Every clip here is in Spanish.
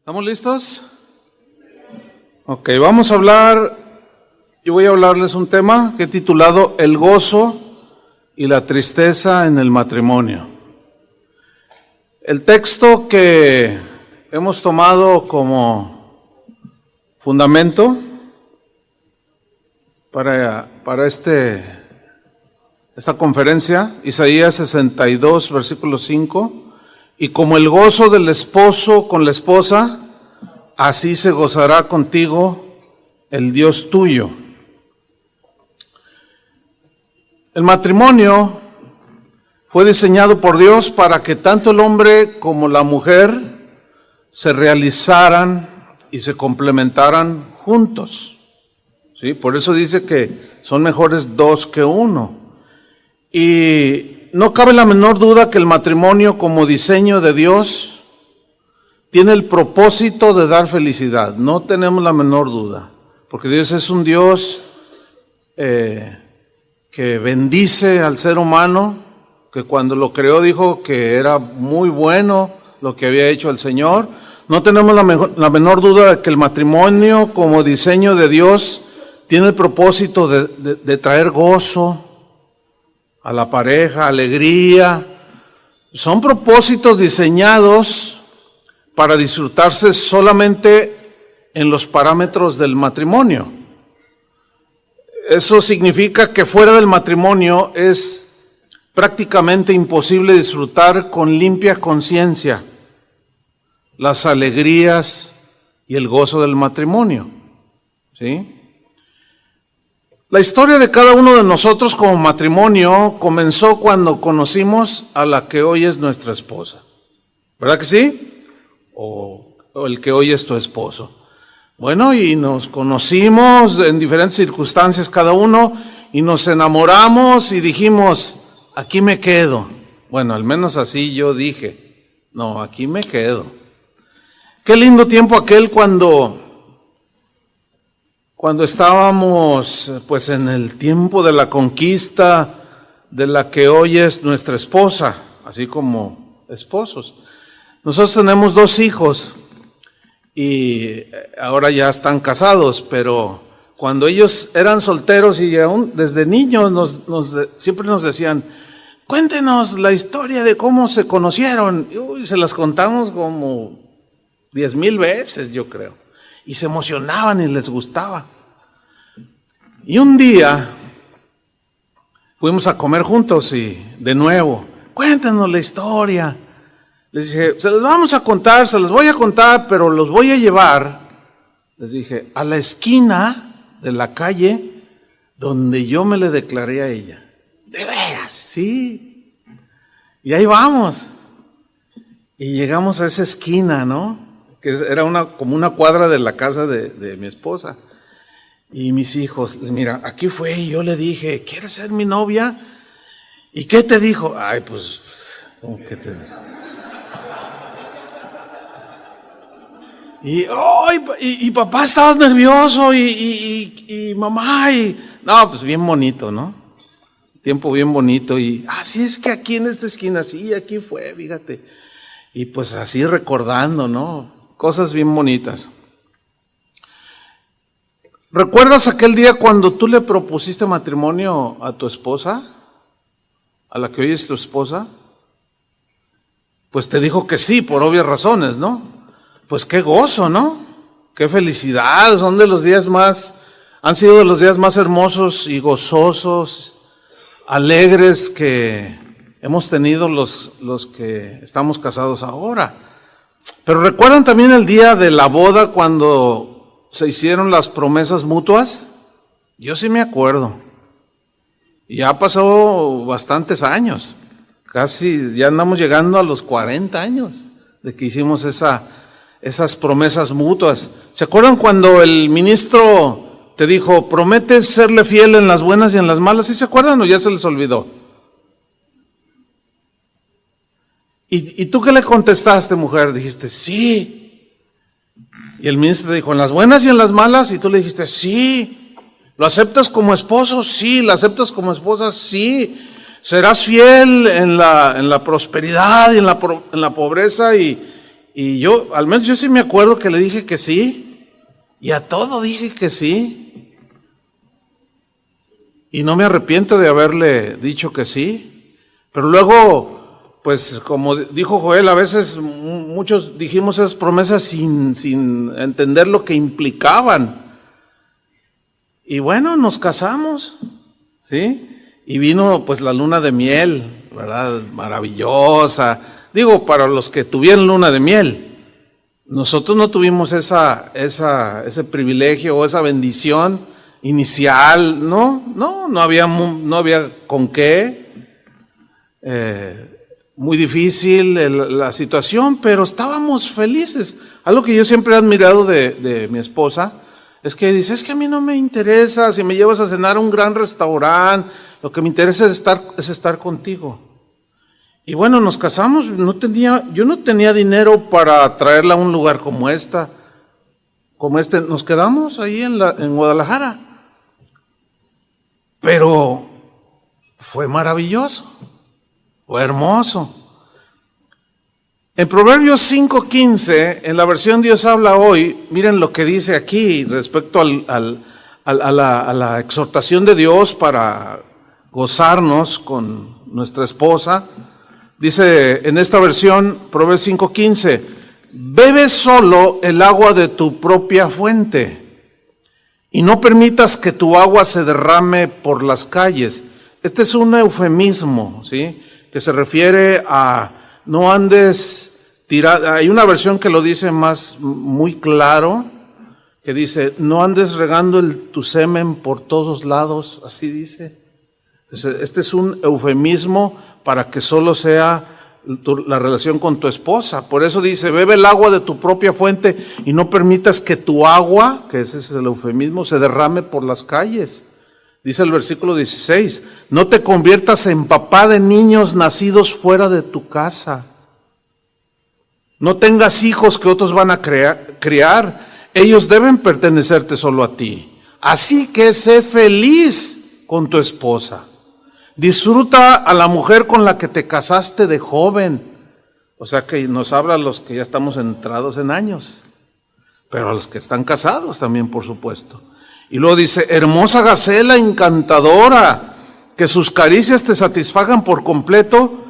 ¿Estamos listos? Ok, vamos a hablar, yo voy a hablarles un tema que he titulado El gozo y la tristeza en el matrimonio. El texto que hemos tomado como fundamento para esta conferencia, Isaías 62, versículo 5, y como el gozo del esposo con la esposa, así se gozará contigo el Dios tuyo. El matrimonio fue diseñado por Dios para que tanto el hombre como la mujer se realizaran y se complementaran juntos. ¿Sí? Por eso dice que son mejores dos que uno. Y no cabe la menor duda que el matrimonio como diseño de Dios tiene el propósito de dar felicidad. No tenemos la menor duda, porque Dios es un Dios que bendice al ser humano, que cuando lo creó dijo que era muy bueno lo que había hecho el Señor. No tenemos la menor duda de que el matrimonio como diseño de Dios tiene el propósito de traer gozo a la pareja, alegría. Son propósitos diseñados para disfrutarse solamente en los parámetros del matrimonio. Eso significa que fuera del matrimonio es prácticamente imposible disfrutar con limpia conciencia las alegrías y el gozo del matrimonio. ¿Sí? La historia de cada uno de nosotros como matrimonio comenzó cuando conocimos a la que hoy es nuestra esposa. ¿Verdad que sí? O el que hoy es tu esposo. Bueno, y nos conocimos en diferentes circunstancias cada uno y nos enamoramos y dijimos, aquí me quedo. Bueno, al menos así yo dije, no, aquí me quedo. Qué lindo tiempo aquel cuando estábamos pues en el tiempo de la conquista de la que hoy es nuestra esposa, así como esposos. Nosotros tenemos 2 hijos y ahora ya están casados, pero cuando ellos eran solteros y aún desde niños siempre nos decían, cuéntenos la historia de cómo se conocieron. Y se las contamos como 10,000 veces, yo creo. Y se emocionaban y les gustaba. Y un día fuimos a comer juntos y de nuevo, cuéntanos la historia. Les dije, se las vamos a contar, se las voy a contar, pero los voy a llevar, les dije, a la esquina de la calle donde yo me le declaré a ella. ¿De veras? Sí. Y ahí vamos. Y llegamos a esa esquina, ¿no? Que era como una cuadra de la casa de mi esposa. Y mis hijos, mira, aquí fue y yo le dije, ¿quieres ser mi novia? ¿Y qué te dijo? Ay, pues, ¿cómo que te dijo? Y papá, estabas nervioso y mamá, no, pues bien bonito, ¿no? Tiempo bien bonito y, sí, es que aquí en esta esquina, sí, aquí fue, fíjate. Y pues así recordando, ¿no? Cosas bien bonitas. ¿Recuerdas aquel día cuando tú le propusiste matrimonio a tu esposa? ¿A la que hoy es tu esposa? Pues te dijo que sí, por obvias razones, ¿no? Pues qué gozo, ¿no? Qué felicidad, han sido de los días más hermosos y gozosos, alegres que hemos tenido los que estamos casados ahora. Pero ¿recuerdan también el día de la boda cuando se hicieron las promesas mutuas? Yo sí me acuerdo. Ya ha pasado bastantes años. Casi ya andamos llegando a los 40 años de que hicimos esas promesas mutuas. ¿Se acuerdan cuando el ministro te dijo, prometes serle fiel en las buenas y en las malas? ¿Sí se acuerdan o ya se les olvidó? ¿Y tú qué le contestaste, mujer? Dijiste, sí. Y el ministro te dijo, ¿en las buenas y en las malas? Y tú le dijiste, sí. ¿Lo aceptas como esposo? Sí. ¿La aceptas como esposa? Sí. ¿Serás fiel en la prosperidad y en la pobreza? Y Y yo, al menos yo sí me acuerdo que le dije que sí, y a todo dije que sí. Y no me arrepiento de haberle dicho que sí. Pero luego, pues como dijo Joel, a veces muchos dijimos esas promesas sin entender lo que implicaban. Y bueno, nos casamos, ¿sí? Y vino pues la luna de miel, ¿verdad? Maravillosa. Digo, para los que tuvieron luna de miel. Nosotros no tuvimos ese privilegio o esa bendición inicial, no había con qué. Muy difícil la situación, pero estábamos felices. Algo que yo siempre he admirado de mi esposa es que dice, es que a mí no me interesa si me llevas a cenar a un gran restaurante, lo que me interesa es estar contigo. Y bueno, nos casamos, yo no tenía dinero para traerla a un lugar como este, nos quedamos ahí en Guadalajara. Pero fue maravilloso, fue hermoso. En Proverbios 5:15, en la versión Dios habla hoy, miren lo que dice aquí respecto a la exhortación de Dios para gozarnos con nuestra esposa. Dice en esta versión, Proverbios 5:15, bebe solo el agua de tu propia fuente y no permitas que tu agua se derrame por las calles. Este es un eufemismo, ¿sí? Que se refiere a no andes tirando. Hay una versión que lo dice muy claro, que dice, no andes regando tu semen por todos lados, así dice. Entonces, este es un eufemismo para que solo sea la relación con tu esposa. Por eso dice, bebe el agua de tu propia fuente y no permitas que tu agua, que ese es el eufemismo, se derrame por las calles. Dice el versículo 16, no te conviertas en papá de niños nacidos fuera de tu casa. No tengas hijos que otros van a criar. Ellos deben pertenecerte solo a ti. Así que sé feliz con tu esposa. Disfruta a la mujer con la que te casaste de joven. O sea que nos habla a los que ya estamos entrados en años. Pero a los que están casados también, por supuesto. Y luego dice, hermosa gacela encantadora, que sus caricias te satisfagan por completo,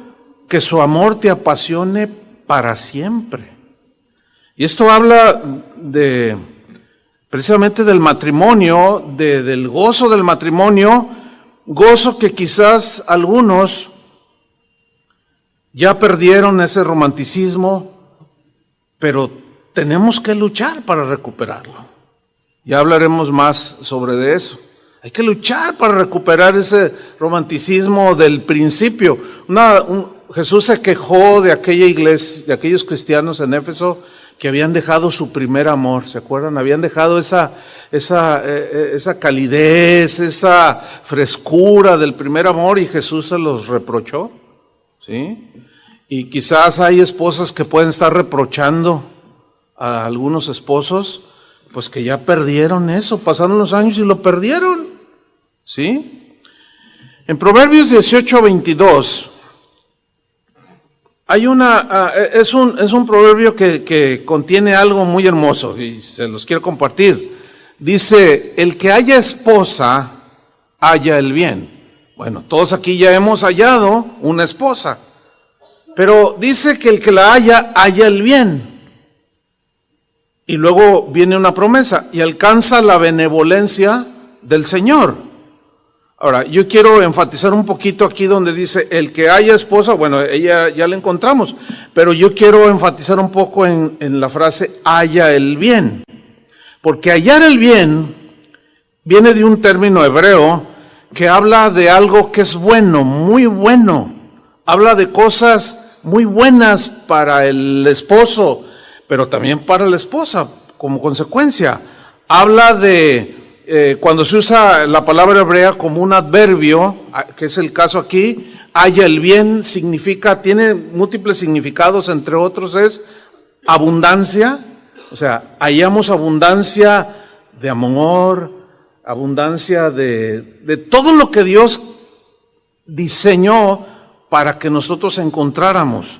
que su amor te apasione para siempre. Y esto habla precisamente del matrimonio, del gozo del matrimonio, gozo que quizás algunos ya perdieron ese romanticismo, pero tenemos que luchar para recuperarlo. Ya hablaremos más sobre eso. Hay que luchar para recuperar ese romanticismo del principio. Jesús se quejó de aquella iglesia, de aquellos cristianos en Éfeso que habían dejado su primer amor, ¿se acuerdan? Habían dejado esa calidez, esa frescura del primer amor y Jesús se los reprochó, ¿sí? Y quizás hay esposas que pueden estar reprochando a algunos esposos, pues que ya perdieron eso, pasaron los años y lo perdieron, ¿sí? En Proverbios 18:22, hay es un proverbio que contiene algo muy hermoso y se los quiero compartir. Dice, el que haya esposa, halla el bien. Bueno, todos aquí ya hemos hallado una esposa, pero dice que el que la haya el bien. Y luego viene una promesa, y alcanza la benevolencia del Señor. Ahora, yo quiero enfatizar un poquito aquí donde dice, el que haya esposa, bueno, ella ya la encontramos, pero yo quiero enfatizar un poco en la frase, haya el bien. Porque hallar el bien viene de un término hebreo que habla de algo que es bueno, muy bueno. Habla de cosas muy buenas para el esposo, pero también para la esposa, como consecuencia. Habla de, cuando se usa la palabra hebrea como un adverbio, que es el caso aquí, haya el bien, tiene múltiples significados, entre otros es abundancia, o sea, hallamos abundancia de amor, abundancia de todo lo que Dios diseñó para que nosotros encontráramos.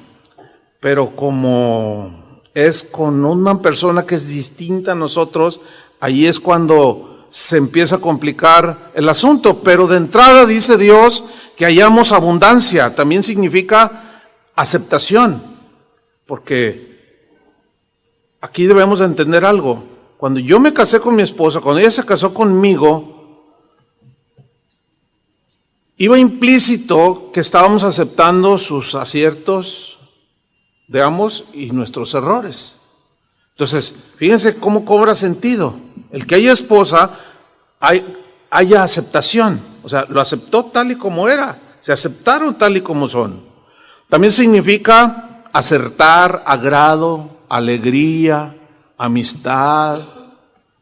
Pero como es con una persona que es distinta a nosotros, ahí es cuando se empieza a complicar el asunto. Pero de entrada dice Dios que hallamos abundancia, también significa aceptación, porque aquí debemos de entender algo. Cuando yo me casé con mi esposa, cuando ella se casó conmigo, iba implícito que estábamos aceptando sus aciertos de ambos y nuestros errores. Entonces, fíjense cómo cobra sentido. El que haya esposa, haya aceptación. O sea, lo aceptó tal y como era. Se aceptaron tal y como son. También significa acertar, agrado, alegría, amistad.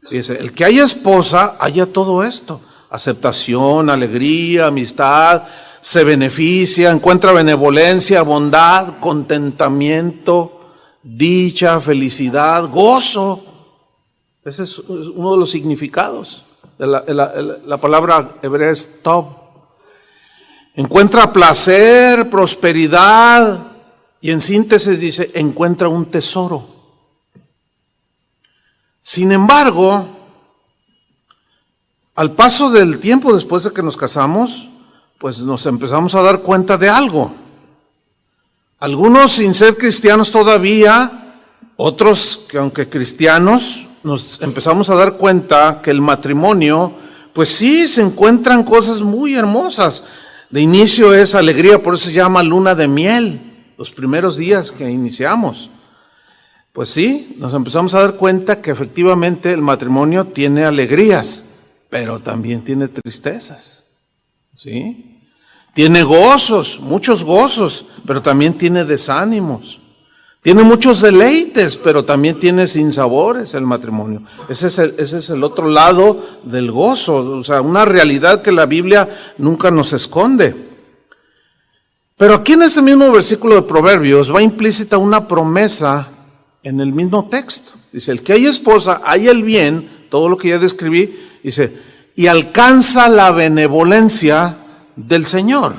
Fíjense, el que haya esposa, haya todo esto. Aceptación, alegría, amistad, se beneficia, encuentra benevolencia, bondad, contentamiento, dicha, felicidad, gozo. Ese es uno de los significados. La palabra hebrea es tov. Encuentra placer, prosperidad, y en síntesis dice, encuentra un tesoro. Sin embargo, al paso del tiempo después de que nos casamos, pues nos empezamos a dar cuenta de algo. Algunos sin ser cristianos todavía, otros que aunque cristianos, nos empezamos a dar cuenta que el matrimonio, pues sí, se encuentran cosas muy hermosas. De inicio es alegría, por eso se llama luna de miel, los primeros días que iniciamos. Pues sí, nos empezamos a dar cuenta que efectivamente el matrimonio tiene alegrías, pero también tiene tristezas, ¿sí? Tiene gozos, muchos gozos, pero también tiene desánimos. Tiene muchos deleites, pero también tiene sinsabores el matrimonio. Ese es el otro lado del gozo, o sea, una realidad que la Biblia nunca nos esconde. Pero aquí en este mismo versículo de Proverbios va implícita una promesa en el mismo texto. Dice, el que haya esposa, haya el bien, todo lo que ya describí, dice, y alcanza la benevolencia del Señor.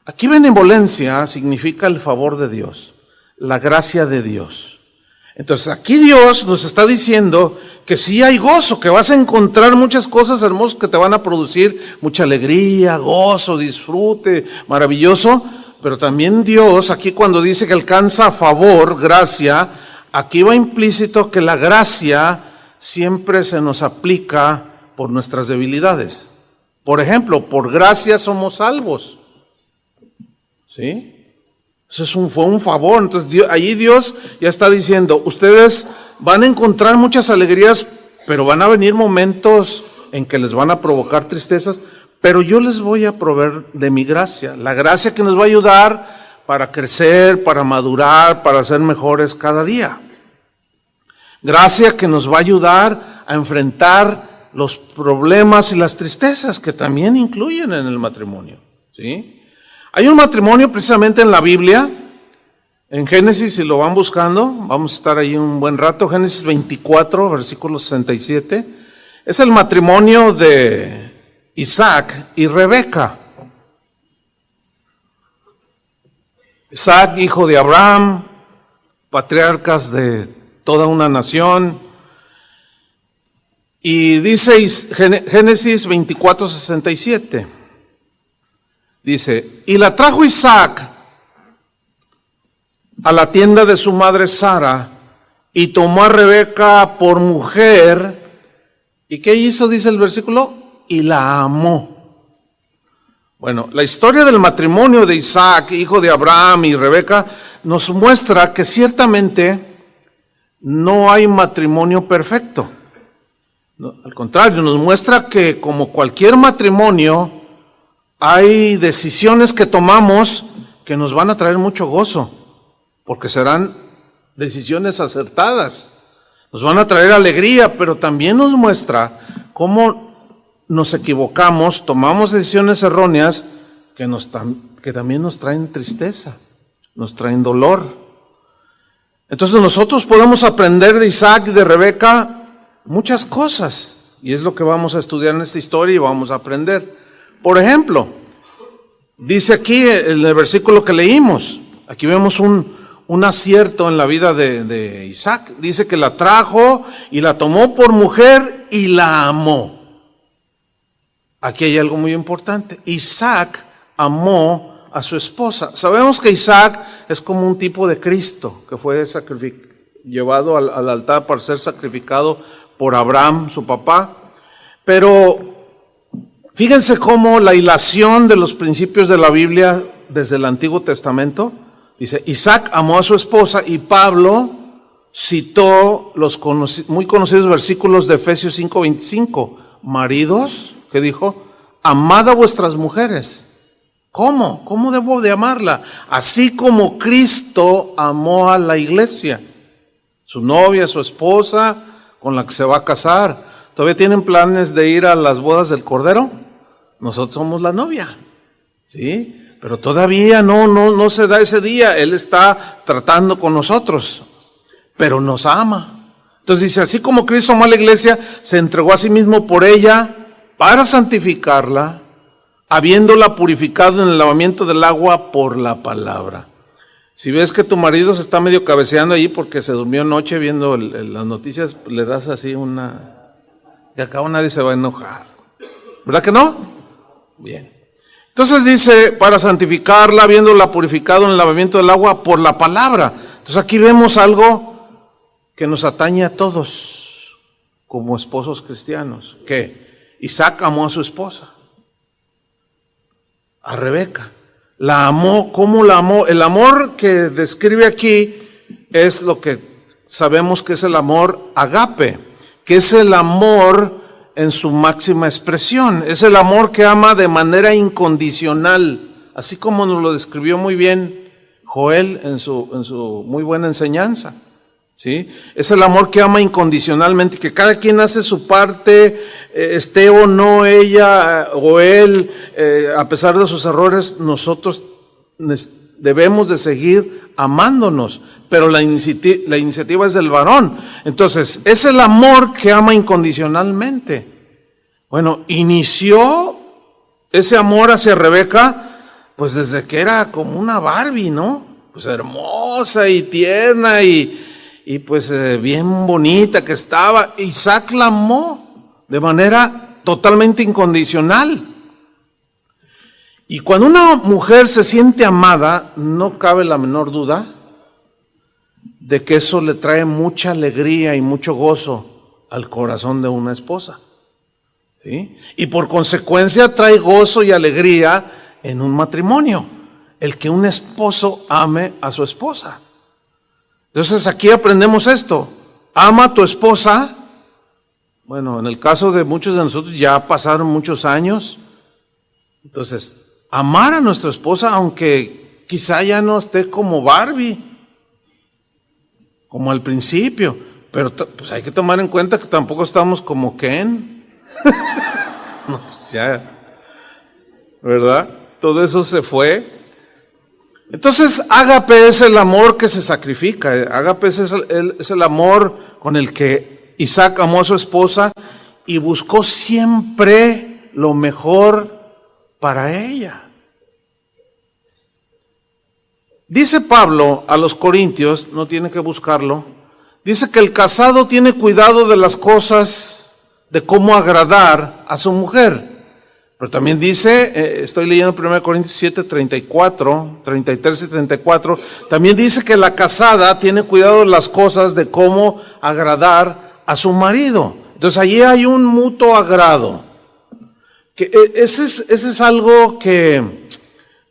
Aquí benevolencia significa el favor de Dios, la gracia de Dios. Entonces aquí Dios nos está diciendo que sí hay gozo, que vas a encontrar muchas cosas hermosas que te van a producir mucha alegría, gozo, disfrute, maravilloso. Pero también Dios, aquí cuando dice que alcanza favor, gracia, aquí va implícito que la gracia siempre se nos aplica por nuestras debilidades. Por ejemplo, por gracia somos salvos. ¿Sí? Eso fue un favor. Entonces allí Dios ya está diciendo, ustedes van a encontrar muchas alegrías, pero van a venir momentos en que les van a provocar tristezas, pero yo les voy a proveer de mi gracia, la gracia que nos va a ayudar para crecer, para madurar, para ser mejores cada día. Gracia que nos va a ayudar a enfrentar los problemas y las tristezas que también incluyen en el matrimonio, ¿sí? Hay un matrimonio precisamente en la Biblia, en Génesis, si lo van buscando, vamos a estar ahí un buen rato, Génesis 24, versículo 67, es el matrimonio de Isaac y Rebeca. Isaac, hijo de Abraham, patriarcas de toda una nación. Y dice Génesis 24, 67. Dice, y la trajo Isaac a la tienda de su madre Sara, y tomó a Rebeca por mujer. ¿Y qué hizo? Dice el versículo, y la amó. Bueno, la historia del matrimonio de Isaac, hijo de Abraham, y Rebeca, nos muestra que ciertamente no hay matrimonio perfecto. No, al contrario, nos muestra que como cualquier matrimonio, hay decisiones que tomamos que nos van a traer mucho gozo, porque serán decisiones acertadas, nos van a traer alegría, pero también nos muestra cómo nos equivocamos, tomamos decisiones erróneas que también nos traen tristeza, nos traen dolor. Entonces nosotros podemos aprender de Isaac y de Rebeca muchas cosas, y es lo que vamos a estudiar en esta historia y vamos a aprender. Por ejemplo, dice aquí en el versículo que leímos, aquí vemos un un acierto en la vida de Isaac. Dice que la trajo y la tomó por mujer y la amó. Aquí hay algo muy importante. Isaac amó a su esposa. Sabemos que Isaac es como un tipo de Cristo que fue llevado al altar para ser sacrificado por Abraham, su papá. Pero fíjense cómo la hilación de los principios de la Biblia desde el Antiguo Testamento, dice, Isaac amó a su esposa, y Pablo citó los muy conocidos versículos de Efesios 5:25. Maridos, ¿qué dijo? Amad a vuestras mujeres. ¿Cómo? ¿Cómo debo de amarla? Así como Cristo amó a la iglesia, su novia, su esposa, con la que se va a casar. ¿Todavía tienen planes de ir a las bodas del Cordero? Nosotros somos la novia, ¿sí? Pero todavía no se da ese día. Él está tratando con nosotros, pero nos ama. Entonces dice, así como Cristo amó a la iglesia, se entregó a sí mismo por ella para santificarla, habiéndola purificado en el lavamiento del agua por la palabra. Si ves que tu marido se está medio cabeceando ahí porque se durmió anoche viendo las noticias, le das así una... y acá nadie se va a enojar. ¿Verdad que no? Bien. Entonces dice, para santificarla, habiéndola purificado en el lavamiento del agua por la palabra. Entonces aquí vemos algo que nos atañe a todos como esposos cristianos. Que Isaac amó a su esposa, a Rebeca. La amó. ¿Cómo la amó? El amor que describe aquí es lo que sabemos que es el amor agape, que es el amor en su máxima expresión. Es el amor que ama de manera incondicional, así como nos lo describió muy bien Joel en su muy buena enseñanza, ¿sí? Es el amor que ama incondicionalmente, que cada quien hace su parte, esté o no ella o él, a pesar de sus errores, nosotros debemos de seguir amándonos, pero la iniciativa es del varón. Entonces, es el amor que ama incondicionalmente. Bueno, inició ese amor hacia Rebeca, pues desde que era como una Barbie, ¿no? Pues hermosa y tierna y pues bien bonita que estaba. Isaac la amó de manera totalmente incondicional. Y cuando una mujer se siente amada, no cabe la menor duda de que eso le trae mucha alegría y mucho gozo al corazón de una esposa, ¿sí? Y por consecuencia trae gozo y alegría en un matrimonio, el que un esposo ame a su esposa. Entonces aquí aprendemos esto: ama a tu esposa. Bueno, en el caso de muchos de nosotros ya pasaron muchos años. Entonces, amar a nuestra esposa, aunque quizá ya no esté como Barbie, como al principio, pero pues hay que tomar en cuenta que tampoco estamos como Ken. No, pues ya, ¿verdad? Todo eso se fue. Entonces, ágape es el amor que se sacrifica. Ágape es el amor con el que Isaac amó a su esposa y buscó siempre lo mejor para ella. Dice Pablo a los Corintios, no tiene que buscarlo, dice que el casado tiene cuidado de las cosas, de cómo agradar a su mujer. Pero también dice, estoy leyendo 1 Corintios 7, 34, 33 y 34, también dice que la casada tiene cuidado de las cosas, de cómo agradar a su marido. Entonces allí hay un mutuo agrado. Que ese es algo que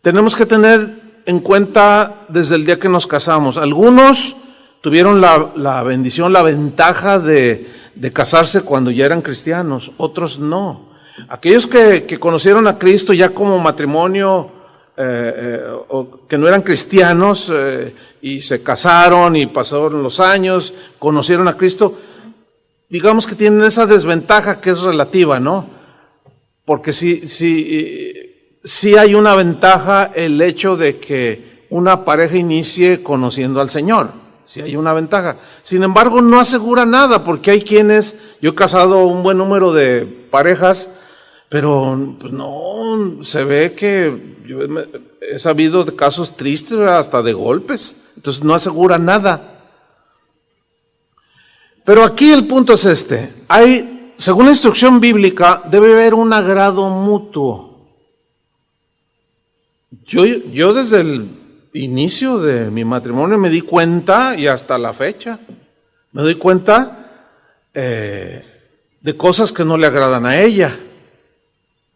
tenemos que tener en cuenta desde el día que nos casamos. Algunos tuvieron la bendición, la ventaja de casarse cuando ya eran cristianos, otros no. Aquellos que conocieron a Cristo ya como matrimonio, o que no eran cristianos, y se casaron y pasaron los años, conocieron a Cristo, digamos que tienen esa desventaja que es relativa, ¿no? Porque sí hay una ventaja el hecho de que una pareja inicie conociendo al Señor. Sí hay una ventaja. Sin embargo, no asegura nada, porque hay quienes, yo he casado un buen número de parejas, Pero pues, no, se ve que yo he sabido de casos tristes, hasta de golpes, entonces no asegura nada. Pero aquí el punto es este: según la instrucción bíblica, debe haber un agrado mutuo. Yo desde el inicio de mi matrimonio me di cuenta, y hasta la fecha, me doy cuenta de cosas que no le agradan a ella.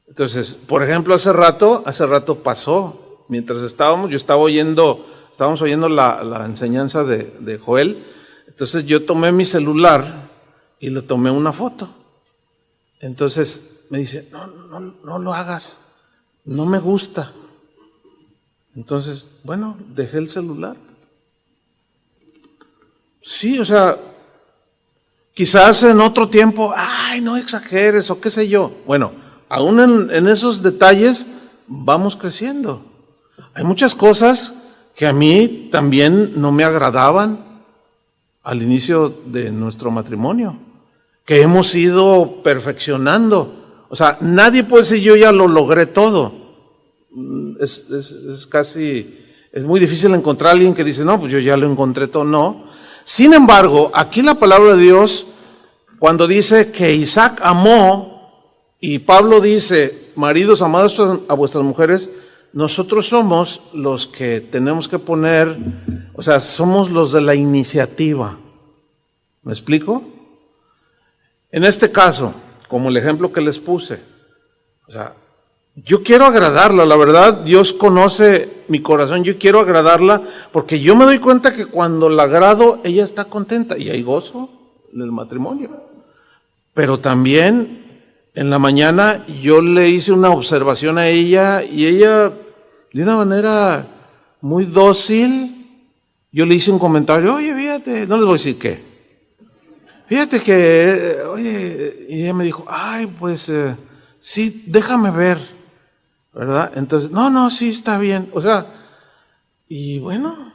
Entonces, por ejemplo, hace rato pasó, mientras estábamos oyendo la enseñanza de Joel. Entonces yo tomé mi celular y le tomé una foto. Entonces me dice, no lo hagas, no me gusta. Entonces, bueno, dejé el celular. Sí, o sea, quizás en otro tiempo, ay, no exageres o qué sé yo. Bueno, aún en esos detalles vamos creciendo. Hay muchas cosas que a mí también no me agradaban al inicio de nuestro matrimonio, que hemos ido perfeccionando. O sea, nadie puede decir yo ya lo logré todo. Es muy difícil encontrar a alguien que dice, no, pues yo ya lo encontré todo. No. Sin embargo, aquí la palabra de Dios, cuando dice que Isaac amó, y Pablo dice, maridos, amados a vuestras mujeres, nosotros somos los que tenemos que poner, o sea, somos los de la iniciativa. ¿Me explico? En este caso, como el ejemplo que les puse, o sea, yo quiero agradarla, la verdad, Dios conoce mi corazón, yo quiero agradarla, porque yo me doy cuenta que cuando la agrado, ella está contenta, y hay gozo en el matrimonio. Pero también, en la mañana, yo le hice una observación a ella, y ella, de una manera muy dócil, yo le hice un comentario, oye, fíjate, no les voy a decir qué. Fíjate que, oye, y ella me dijo, ay, pues, sí, déjame ver, ¿verdad? Entonces, no, sí, está bien. O sea, y bueno,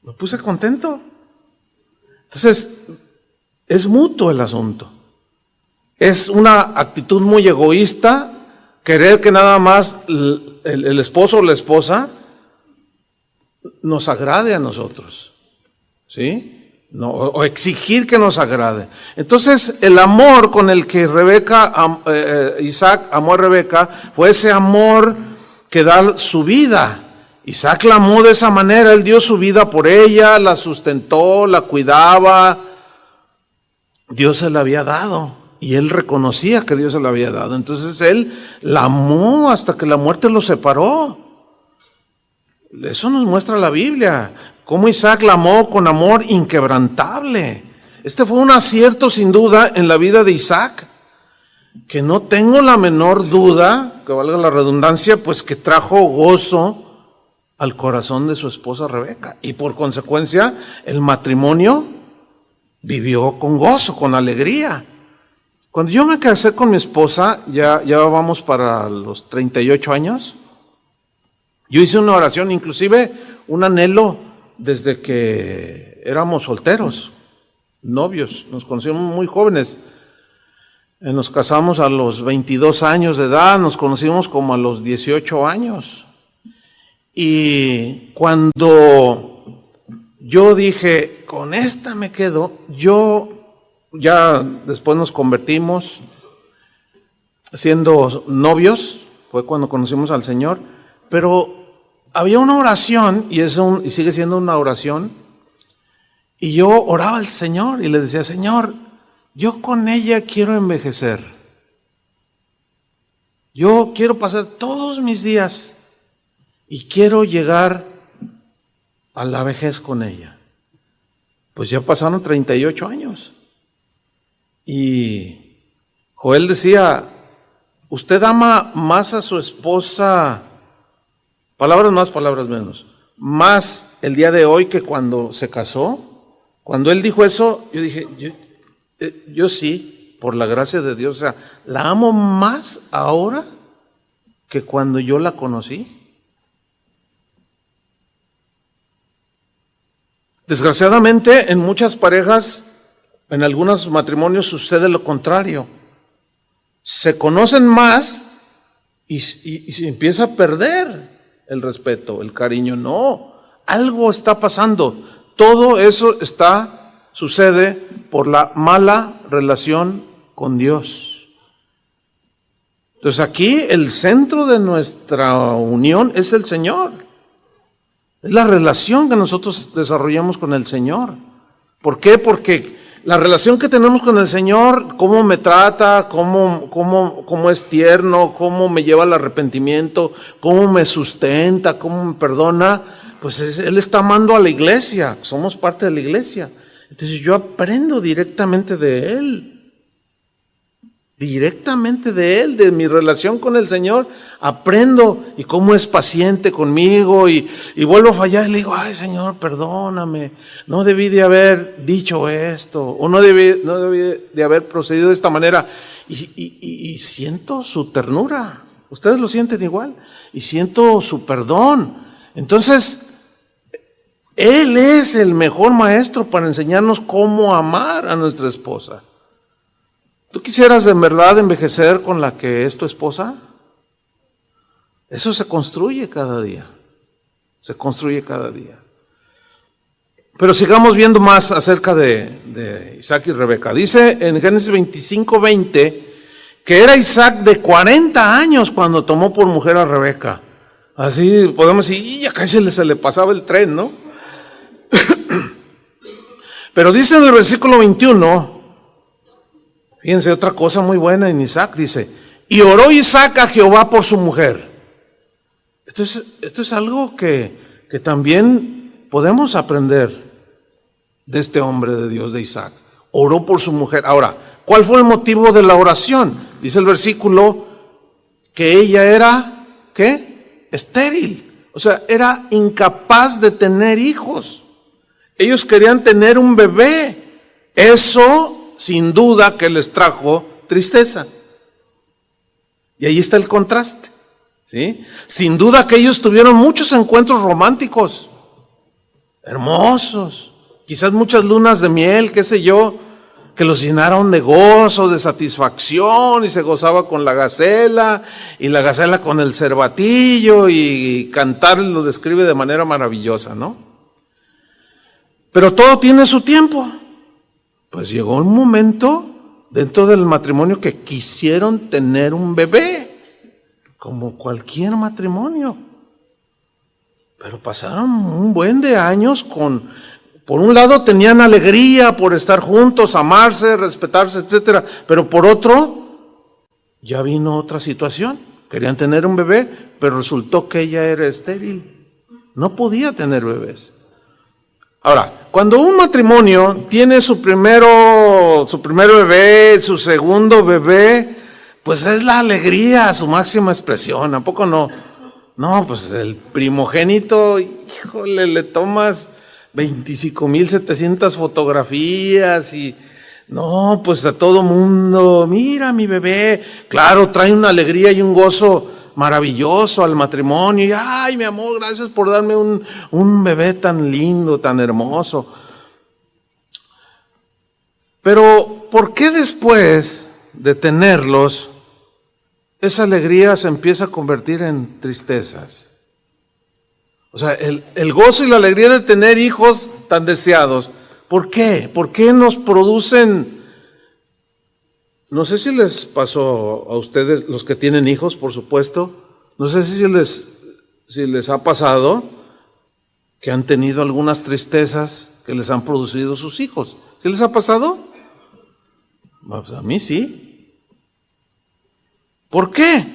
me puse contento. Entonces, es mutuo el asunto. Es una actitud muy egoísta, querer que nada más el esposo o la esposa nos agrade a nosotros, ¿sí? No, o exigir que nos agrade. Entonces, el amor con el que Isaac amó a Rebeca fue ese amor que da su vida. Isaac la amó de esa manera, él dio su vida por ella, la sustentó, la cuidaba. Dios se la había dado y él reconocía que Dios se la había dado. Entonces él la amó hasta que la muerte los separó. Eso nos muestra la Biblia. Cómo Isaac la amó con amor inquebrantable. Este fue un acierto sin duda en la vida de Isaac, que no tengo la menor duda, que valga la redundancia, pues que trajo gozo al corazón de su esposa Rebeca. Y por consecuencia, el matrimonio vivió con gozo, con alegría. Cuando yo me casé con mi esposa, ya vamos para los 38 años, yo hice una oración, inclusive un anhelo, desde que éramos solteros, novios, nos conocimos muy jóvenes. Nos casamos a los 22 años de edad, nos conocimos como a los 18 años. Y cuando yo dije, con esta me quedo, ya después nos convertimos siendo novios, fue cuando conocimos al Señor, pero había una oración, y sigue siendo una oración, y yo oraba al Señor y le decía, Señor, yo con ella quiero envejecer. Yo quiero pasar todos mis días y quiero llegar a la vejez con ella. Pues ya pasaron 38 años. Y Joel decía, usted ama más a su esposa, palabras más, palabras menos, más el día de hoy que cuando se casó. Cuando él dijo eso, yo dije, yo sí, por la gracia de Dios, o sea, la amo más ahora que cuando yo la conocí. Desgraciadamente, en muchas parejas, en algunos matrimonios sucede lo contrario. se conocen más y se empieza a perder el respeto, el cariño. No, algo está pasando. Todo eso sucede por la mala relación con Dios. Entonces aquí el centro de nuestra unión es el Señor. Es la relación que nosotros desarrollamos con el Señor. ¿Por qué? Porque la relación que tenemos con el Señor, cómo me trata, cómo es tierno, cómo me lleva al arrepentimiento, cómo me sustenta, cómo me perdona, pues Él está amando a la iglesia, somos parte de la iglesia. Entonces yo aprendo directamente de Él. Directamente de Él, de mi relación con el Señor, aprendo y cómo es paciente conmigo y vuelvo a fallar y le digo, ay Señor, perdóname, no debí de haber dicho esto, o no debí de haber procedido de esta manera, y siento su ternura. Ustedes lo sienten igual, y siento su perdón. Entonces, Él es el mejor maestro para enseñarnos cómo amar a nuestra esposa. ¿Tú quisieras en verdad envejecer con la que es tu esposa? Eso se construye cada día. Se construye cada día. Pero sigamos viendo más acerca de Isaac y Rebeca. Dice en Génesis 25:20 que era Isaac de 40 años cuando tomó por mujer a Rebeca. Así podemos decir, y ya casi se le pasaba el tren, ¿no? Pero dice en el versículo 21, fíjense otra cosa muy buena en Isaac, dice, y oró Isaac a Jehová por su mujer. Esto es algo que también podemos aprender de este hombre de Dios, de Isaac. Oró por su mujer. Ahora, ¿cuál fue el motivo de la oración? Dice el versículo que ella era, ¿qué? Estéril. O sea, era incapaz de tener hijos. Ellos querían tener un bebé. Eso, sin duda, que les trajo tristeza. Y ahí está el contraste, ¿sí? Sin duda que ellos tuvieron muchos encuentros románticos, hermosos, quizás muchas lunas de miel, qué sé yo, que los llenaron de gozo, de satisfacción, y se gozaba con la gacela, y la gacela con el cervatillo, y cantar lo describe de manera maravillosa, ¿no? Pero todo tiene su tiempo. Pues llegó un momento dentro del matrimonio que quisieron tener un bebé, como cualquier matrimonio. Pero pasaron un buen de años por un lado tenían alegría por estar juntos, amarse, respetarse, etcétera, pero por otro, ya vino otra situación. Querían tener un bebé, pero resultó que ella era estéril. No podía tener bebés. Ahora, cuando un matrimonio tiene su primer bebé, su segundo bebé, pues es la alegría, su máxima expresión. ¿A poco no? No, pues el primogénito, híjole, le tomas 25,700 fotografías y no, pues a todo mundo, mira mi bebé. Claro, trae una alegría y un gozo maravilloso al matrimonio. Y, ay, mi amor, gracias por darme un bebé tan lindo, tan hermoso. Pero, ¿por qué después de tenerlos, esa alegría se empieza a convertir en tristezas? O sea, el gozo y la alegría de tener hijos tan deseados, ¿por qué? ¿Por qué nos producen? No sé si les pasó a ustedes, los que tienen hijos, por supuesto, no sé si les ha pasado que han tenido algunas tristezas que les han producido sus hijos. ¿Sí les ha pasado? Pues a mí sí. ¿Por qué?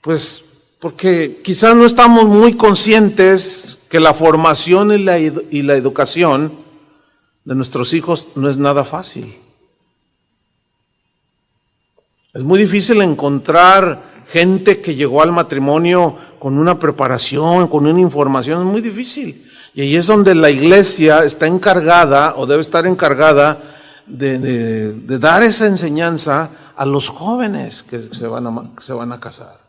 Pues porque quizás no estamos muy conscientes que la formación y la educación de nuestros hijos no es nada fácil. Es muy difícil encontrar gente que llegó al matrimonio con una preparación, con una información, es muy difícil. Y ahí es donde la iglesia está encargada, o debe estar encargada, de dar esa enseñanza a los jóvenes que se van a casar.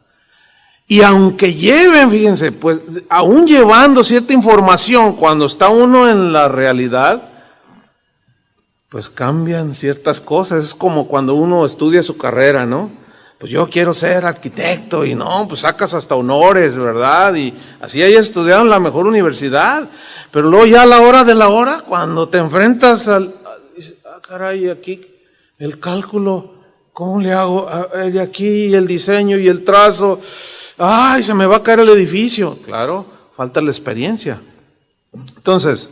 Y aunque lleven, fíjense, pues aún llevando cierta información, cuando está uno en la realidad, pues cambian ciertas cosas. Es como cuando uno estudia su carrera, ¿no? pues yo quiero ser arquitecto, y no, pues sacas hasta honores, ¿verdad? Y así hayas estudiado en la mejor universidad, pero luego ya a la hora de la hora, cuando te enfrentas caray, aquí el cálculo, ¿cómo le hago? De aquí el diseño y el trazo, ay, se me va a caer el edificio. Claro, falta la experiencia. Entonces,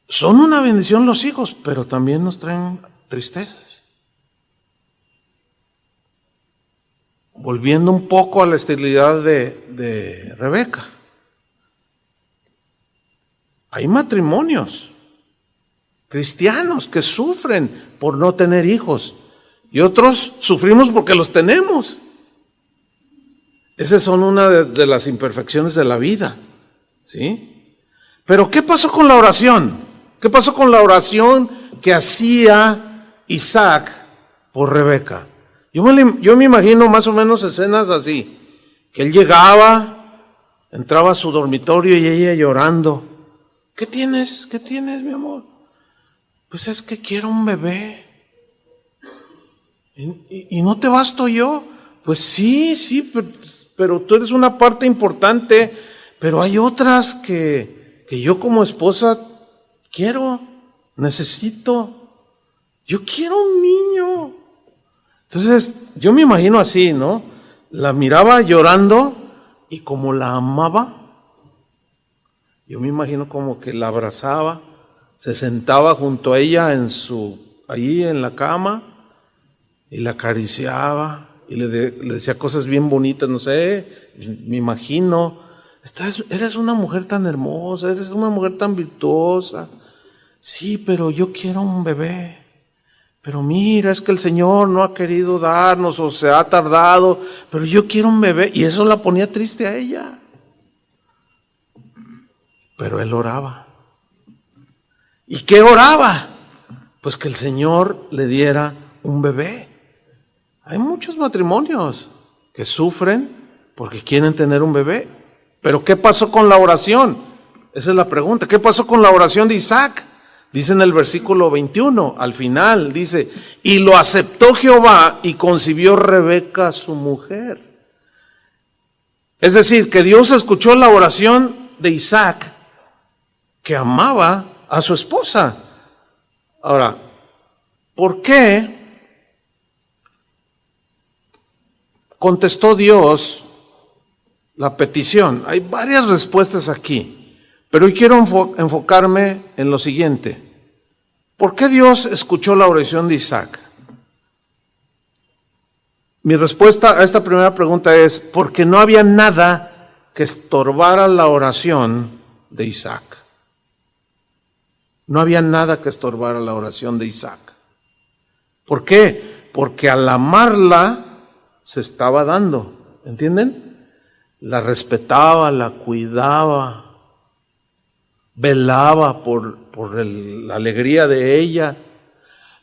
son una bendición los hijos, pero también nos traen tristezas. Volviendo un poco a la esterilidad de Rebeca. Hay matrimonios cristianos que sufren por no tener hijos y otros sufrimos porque los tenemos. Esas son una de las imperfecciones de la vida, ¿sí? Pero ¿qué pasó con la oración? ¿Qué pasó con la oración que hacía Isaac por Rebeca? Yo me imagino más o menos escenas así, que él llegaba, entraba a su dormitorio y ella llorando. ¿Qué tienes? ¿Qué tienes, mi amor? Pues es que quiero un bebé. ¿Y no te basto yo? Pues sí, pero tú eres una parte importante, pero hay otras que yo como esposa quiero, necesito. Yo quiero un niño. Entonces, yo me imagino así, ¿no? La miraba llorando y como la amaba, yo me imagino como que la abrazaba, se sentaba junto a ella allí en la cama y la acariciaba y le decía cosas bien bonitas, no sé, me imagino, eres una mujer tan hermosa, eres una mujer tan virtuosa, sí, pero yo quiero un bebé. Pero mira, es que el Señor no ha querido darnos o se ha tardado, pero yo quiero un bebé. Y eso la ponía triste a ella. Pero él oraba. ¿Y qué oraba? Pues que el Señor le diera un bebé. Hay muchos matrimonios que sufren porque quieren tener un bebé. Pero ¿qué pasó con la oración? Esa es la pregunta. ¿Qué pasó con la oración de Isaac? Dice en el versículo 21, al final, dice, y lo aceptó Jehová y concibió Rebeca su mujer. Es decir, que Dios escuchó la oración de Isaac, que amaba a su esposa. Ahora, ¿por qué contestó Dios la petición? Hay varias respuestas aquí. Pero hoy quiero enfocarme en lo siguiente. ¿Por qué Dios escuchó la oración de Isaac? Mi respuesta a esta primera pregunta es porque no había nada que estorbara la oración de Isaac. No había nada que estorbara la oración de Isaac. ¿Por qué? Porque al amarla se estaba dando. ¿Entienden? La respetaba, la cuidaba, velaba por la alegría de ella.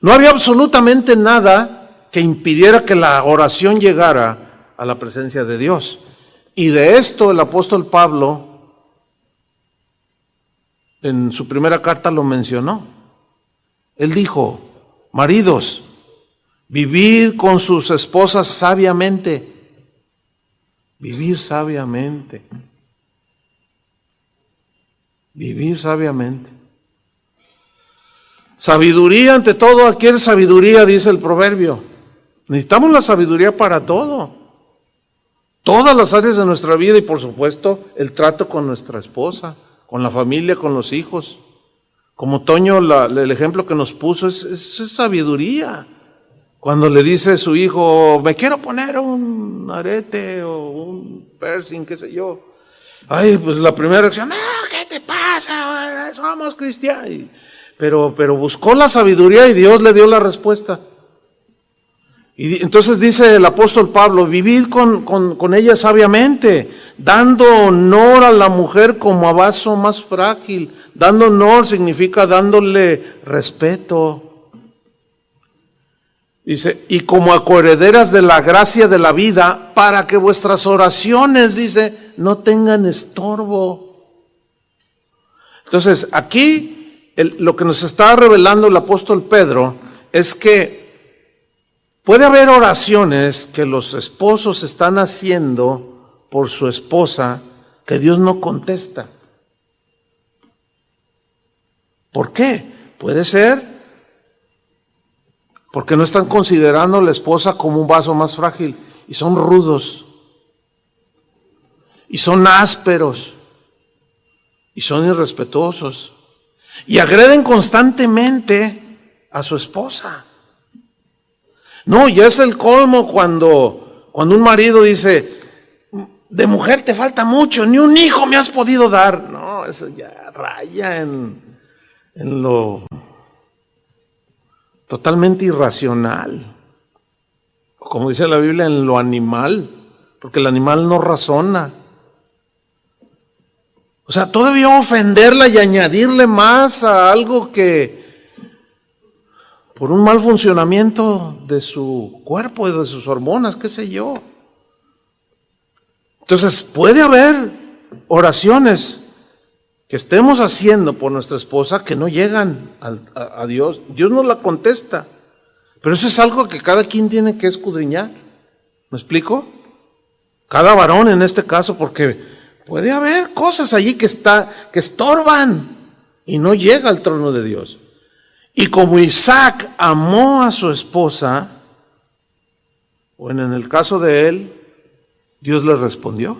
No había absolutamente nada que impidiera que la oración llegara a la presencia de Dios. Y de esto el apóstol Pablo en su primera carta lo mencionó. Él dijo, maridos, vivid con sus esposas sabiamente. Vivir sabiamente. Vivir sabiamente. Sabiduría ante todo, adquiere sabiduría, dice el proverbio. Necesitamos la sabiduría para todo. Todas las áreas de nuestra vida y por supuesto el trato con nuestra esposa, con la familia, con los hijos. Como Toño, el ejemplo que nos puso es sabiduría. Cuando le dice a su hijo, me quiero poner un arete o un piercing, qué sé yo. Ay, pues la primera reacción, ¿qué te pasa? Somos cristianos. Pero buscó la sabiduría y Dios le dio la respuesta. Y entonces dice el apóstol Pablo, vivid con ella sabiamente, dando honor a la mujer como a vaso más frágil. Dando honor significa dándole respeto. Dice, y como a coherederas de la gracia de la vida, para que vuestras oraciones, dice, no tengan estorbo. Entonces, aquí lo que nos está revelando el apóstol Pedro es que Puede haber oraciones que los esposos están haciendo por su esposa que Dios no contesta. ¿Por qué? Puede ser porque no están considerando a la esposa como un vaso más frágil y son rudos y son ásperos y son irrespetuosos y agreden constantemente a su esposa. No, ya es el colmo cuando un marido dice, de mujer te falta mucho, ni un hijo me has podido dar. No, eso ya raya en lo totalmente irracional. Como dice la Biblia, en lo animal, porque el animal no razona. O sea, todavía ofenderla y añadirle más a algo que por un mal funcionamiento de su cuerpo y de sus hormonas, qué sé yo. Entonces, puede haber oraciones que estemos haciendo por nuestra esposa que no llegan a Dios. Dios no la contesta. Pero eso es algo que cada quien tiene que escudriñar. ¿Me explico? Cada varón en este caso, porque puede haber cosas allí que estorban y no llega al trono de Dios. Y como Isaac amó a su esposa, bueno, en el caso de él, Dios le respondió.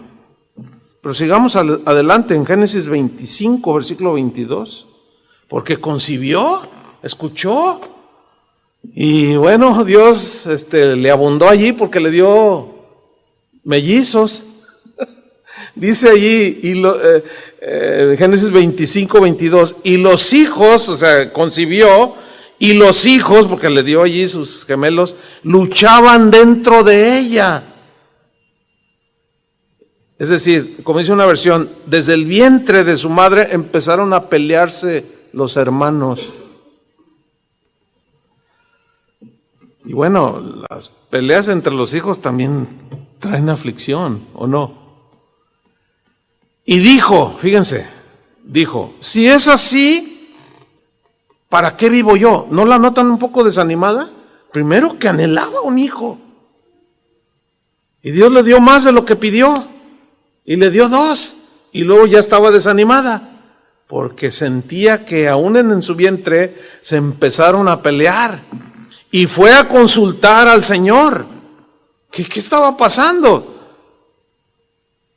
Pero sigamos adelante en Génesis 25, versículo 22. Porque concibió, escuchó, y bueno, Dios le abundó allí porque le dio mellizos. Dice allí, Génesis 25, 22, y los hijos, o sea, concibió, y los hijos, porque le dio allí sus gemelos, luchaban dentro de ella. Es decir, como dice una versión, desde el vientre de su madre empezaron a pelearse los hermanos. Y bueno, las peleas entre los hijos también traen aflicción, ¿o no? Y dijo, fíjense, dijo, si es así, ¿para qué vivo yo? ¿No la notan un poco desanimada? Primero que anhelaba un hijo. Y Dios le dio más de lo que pidió. Y le dio 2. Y luego ya estaba desanimada. Porque sentía que aún en su vientre se empezaron a pelear. Y fue a consultar al Señor. ¿Qué estaba pasando?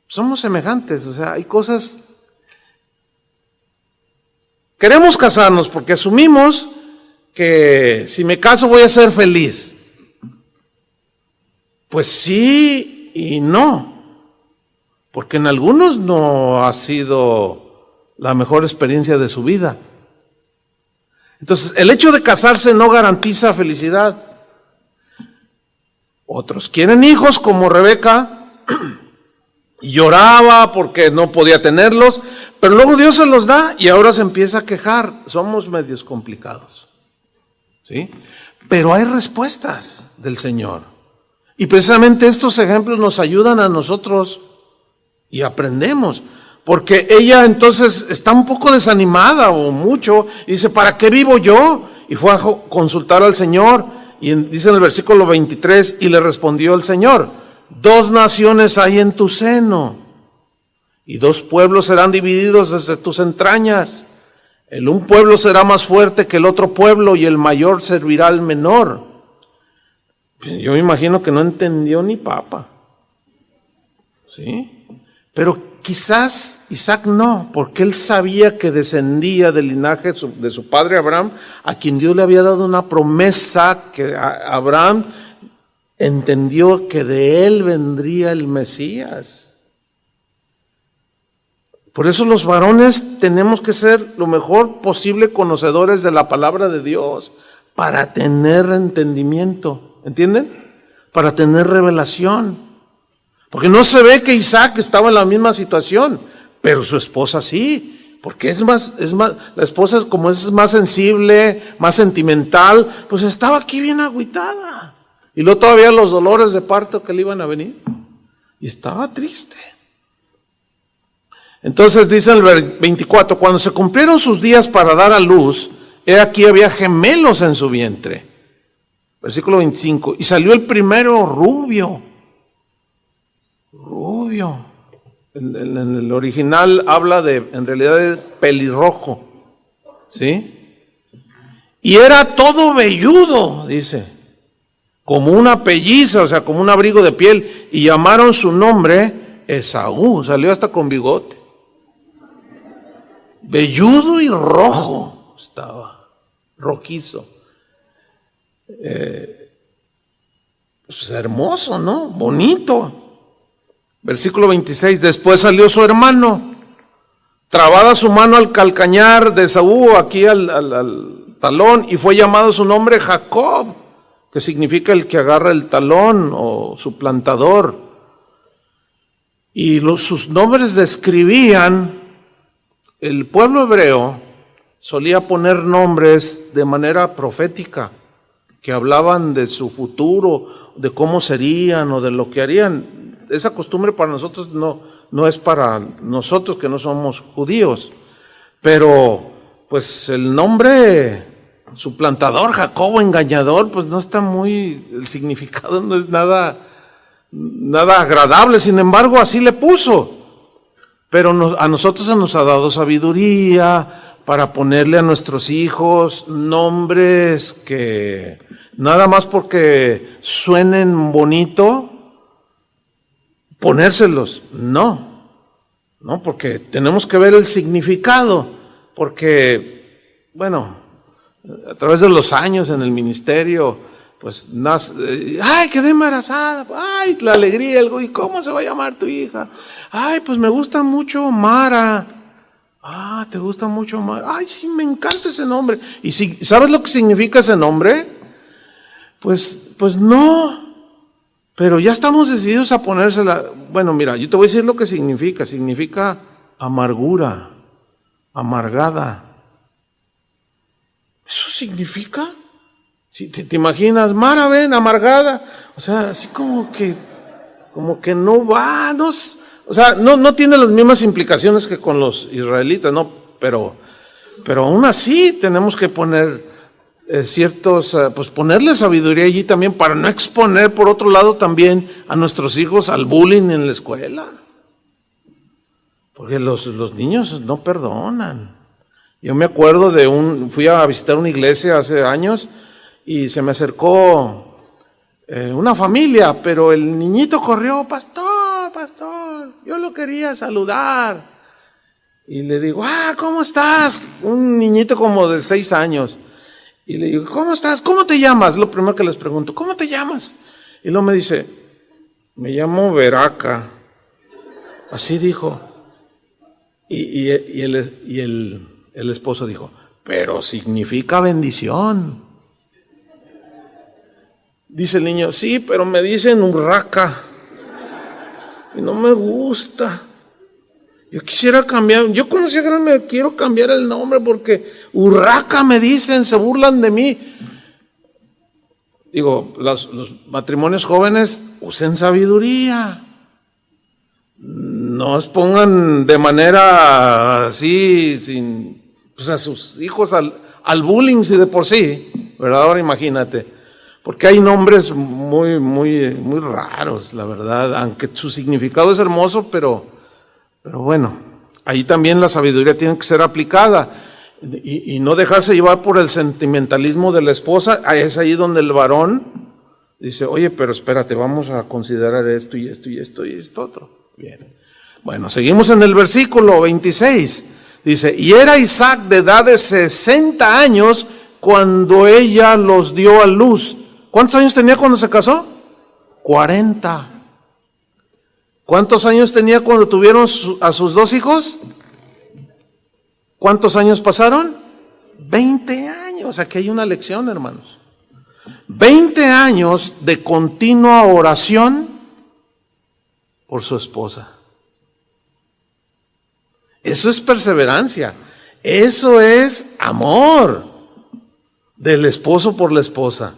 Somos semejantes, o sea, hay cosas. Queremos casarnos porque asumimos que si me caso voy a ser feliz. Pues sí y no, porque en algunos no ha sido la mejor experiencia de su vida. Entonces, el hecho de casarse no garantiza felicidad. Otros quieren hijos como Rebeca, y lloraba porque no podía tenerlos, pero luego Dios se los da y ahora se empieza a quejar. Somos medios complicados, ¿sí? Pero hay respuestas del Señor. Y precisamente estos ejemplos nos ayudan a nosotros y aprendemos. Porque ella entonces está un poco desanimada o mucho y dice, ¿para qué vivo yo? Y fue a consultar al Señor y dice en el versículo 23, y le respondió el Señor, 2 naciones hay en tu seno, y 2 pueblos serán divididos desde tus entrañas. Un pueblo será más fuerte que el otro pueblo, y el mayor servirá al menor. Yo me imagino que no entendió ni papa. ¿Sí? Pero quizás Isaac no, porque él sabía que descendía del linaje de su padre Abraham, a quien Dios le había dado una promesa que Abraham entendió que de él vendría el Mesías. Por eso los varones tenemos que ser lo mejor posible conocedores de la palabra de Dios para tener entendimiento, ¿entienden? Para tener revelación. Porque no se ve que Isaac estaba en la misma situación, pero su esposa sí, porque la esposa como es más sensible, más sentimental, pues estaba aquí bien agüitada. Y luego todavía los dolores de parto que le iban a venir. Y estaba triste. Entonces dice el 24, cuando se cumplieron sus días para dar a luz, he aquí había gemelos en su vientre. Versículo 25. Y salió el primero rubio. En el original habla en realidad de pelirrojo. ¿Sí? Y era todo velludo, dice. Como una pelliza, o sea, como un abrigo de piel. Y llamaron su nombre Esaú. Salió hasta con bigote. Velludo y rojo estaba. Rojizo. Pues hermoso, ¿no? Bonito. Versículo 26, después salió su hermano, trabada su mano al calcañar de Esaú, aquí al talón, y fue llamado su nombre Jacob, que significa el que agarra el talón o suplantador. Y sus nombres describían, el pueblo hebreo solía poner nombres de manera profética, que hablaban de su futuro, de cómo serían o de lo que harían. Esa costumbre para nosotros no es para nosotros que no somos judíos, pero pues el nombre suplantador, Jacobo, engañador, pues no está el significado no es nada agradable. Sin embargo, así le puso. Pero a nosotros se nos ha dado sabiduría para ponerle a nuestros hijos nombres que nada más porque suenen bonito, ponérselos. No, porque tenemos que ver el significado, porque, bueno, a través de los años en el ministerio, pues, ay, quedé embarazada, ay, la alegría, ¿y cómo se va a llamar tu hija? Ay, pues me gusta mucho Mara. Ah, ¿te gusta mucho Mara? Ay, sí, me encanta ese nombre. ¿Y si sabes lo que significa ese nombre? Pues no. Pero ya estamos decididos a ponérsela. Bueno, mira, yo te voy a decir lo que significa. Significa amargura, amargada. ¿Eso significa? Si te imaginas, Mara, ven, amargada. O sea, así como que no va, o sea, no tiene las mismas implicaciones que con los israelitas, no, pero aún así tenemos que poner pues ponerle sabiduría allí también para no exponer por otro lado también a nuestros hijos al bullying en la escuela. Porque los niños no perdonan. Yo me acuerdo fui a visitar una iglesia hace años y se me acercó una familia, pero el niñito corrió, pastor, yo lo quería saludar. Y le digo, ¿cómo estás? Un niñito como de 6 años. Y le digo, ¿cómo estás? ¿Cómo te llamas? Lo primero que les pregunto, ¿cómo te llamas? Y luego me dice, me llamo Veraca. Así dijo. Y el esposo dijo, pero significa bendición. Dice el niño, sí, pero me dicen Urraca. Y no me gusta. Yo quisiera cambiar, yo conocí a me quiero cambiar el nombre porque Urraca me dicen, se burlan de mí. Digo, los matrimonios jóvenes usen sabiduría. No os pongan de manera así, pues a sus hijos al bullying, si de por sí, ¿verdad? Ahora imagínate. Porque hay nombres muy, muy, muy raros, la verdad, aunque su significado es hermoso, pero bueno, ahí también la sabiduría tiene que ser aplicada y no dejarse llevar por el sentimentalismo de la esposa. Es ahí donde el varón dice, oye, pero espérate, vamos a considerar esto y esto y esto y esto otro. Bien. Bueno, seguimos en el versículo 26. Dice, y era Isaac de edad de 60 años cuando ella los dio a luz. ¿Cuántos años tenía cuando se casó? 40. ¿Cuántos años tenía cuando tuvieron a sus 2 hijos? ¿Cuántos años pasaron? 20 años. Aquí hay una lección, hermanos. 20 años de continua oración por su esposa. Eso es perseverancia. Eso es amor del esposo por la esposa.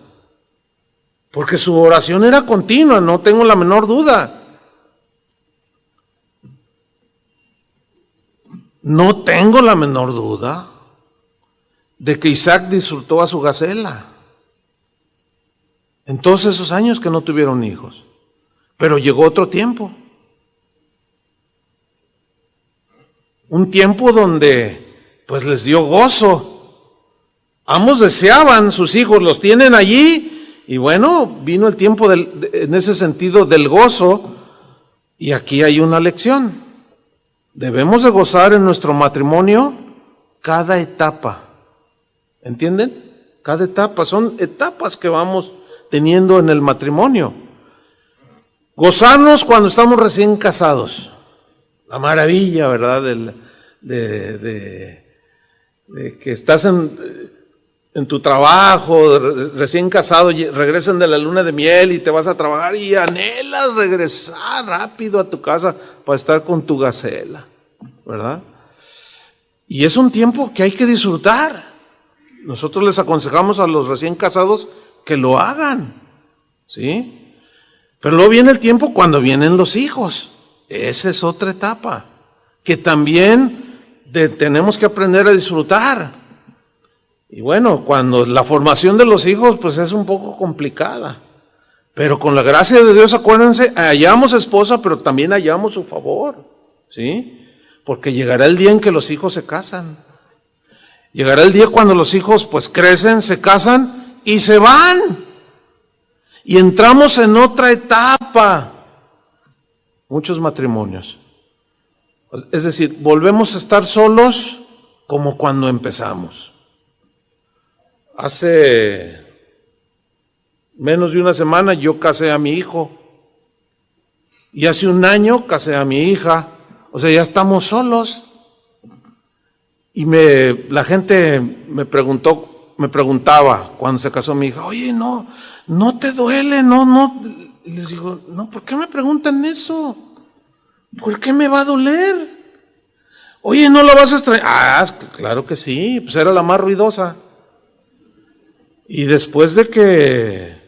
Porque su oración era continua, no tengo la menor duda. No tengo la menor duda de que Isaac disfrutó a su gacela. en todos esos años que no tuvieron hijos. Pero llegó otro tiempo. Un tiempo donde pues les dio gozo. Ambos deseaban sus hijos, los tienen allí. Y bueno, vino el tiempo en ese sentido del gozo. Y aquí hay una lección. Debemos de gozar en nuestro matrimonio cada etapa. ¿Entienden? Cada etapa. Son etapas que vamos teniendo en el matrimonio. Gozarnos cuando estamos recién casados. La maravilla, ¿verdad? De que estás en tu trabajo, recién casado, regresan de la luna de miel y te vas a trabajar y anhelas regresar rápido a tu casa para estar con tu gacela, ¿verdad? Y es un tiempo que hay que disfrutar. Nosotros les aconsejamos a los recién casados que lo hagan, ¿sí? Pero luego viene el tiempo cuando vienen los hijos. Esa es otra etapa que también tenemos que aprender a disfrutar. Y bueno, cuando la formación de los hijos pues es un poco complicada, pero con la gracia de Dios, acuérdense, hallamos esposa, pero también hallamos su favor, ¿sí? Porque llegará el día en que los hijos se casan. Llegará el día cuando los hijos pues crecen, se casan y se van. Y entramos en otra etapa. Muchos matrimonios. Es decir, volvemos a estar solos como cuando empezamos. Hace menos de una semana yo casé a mi hijo. Y hace un año casé a mi hija. O sea, ya estamos solos. Y la gente me preguntaba cuando se casó mi hija, oye, no te duele, no. Y les digo, no, ¿por qué me preguntan eso? ¿Por qué me va a doler? Oye, ¿no la vas a extrañar? Ah, claro que sí, pues era la más ruidosa. Y después de que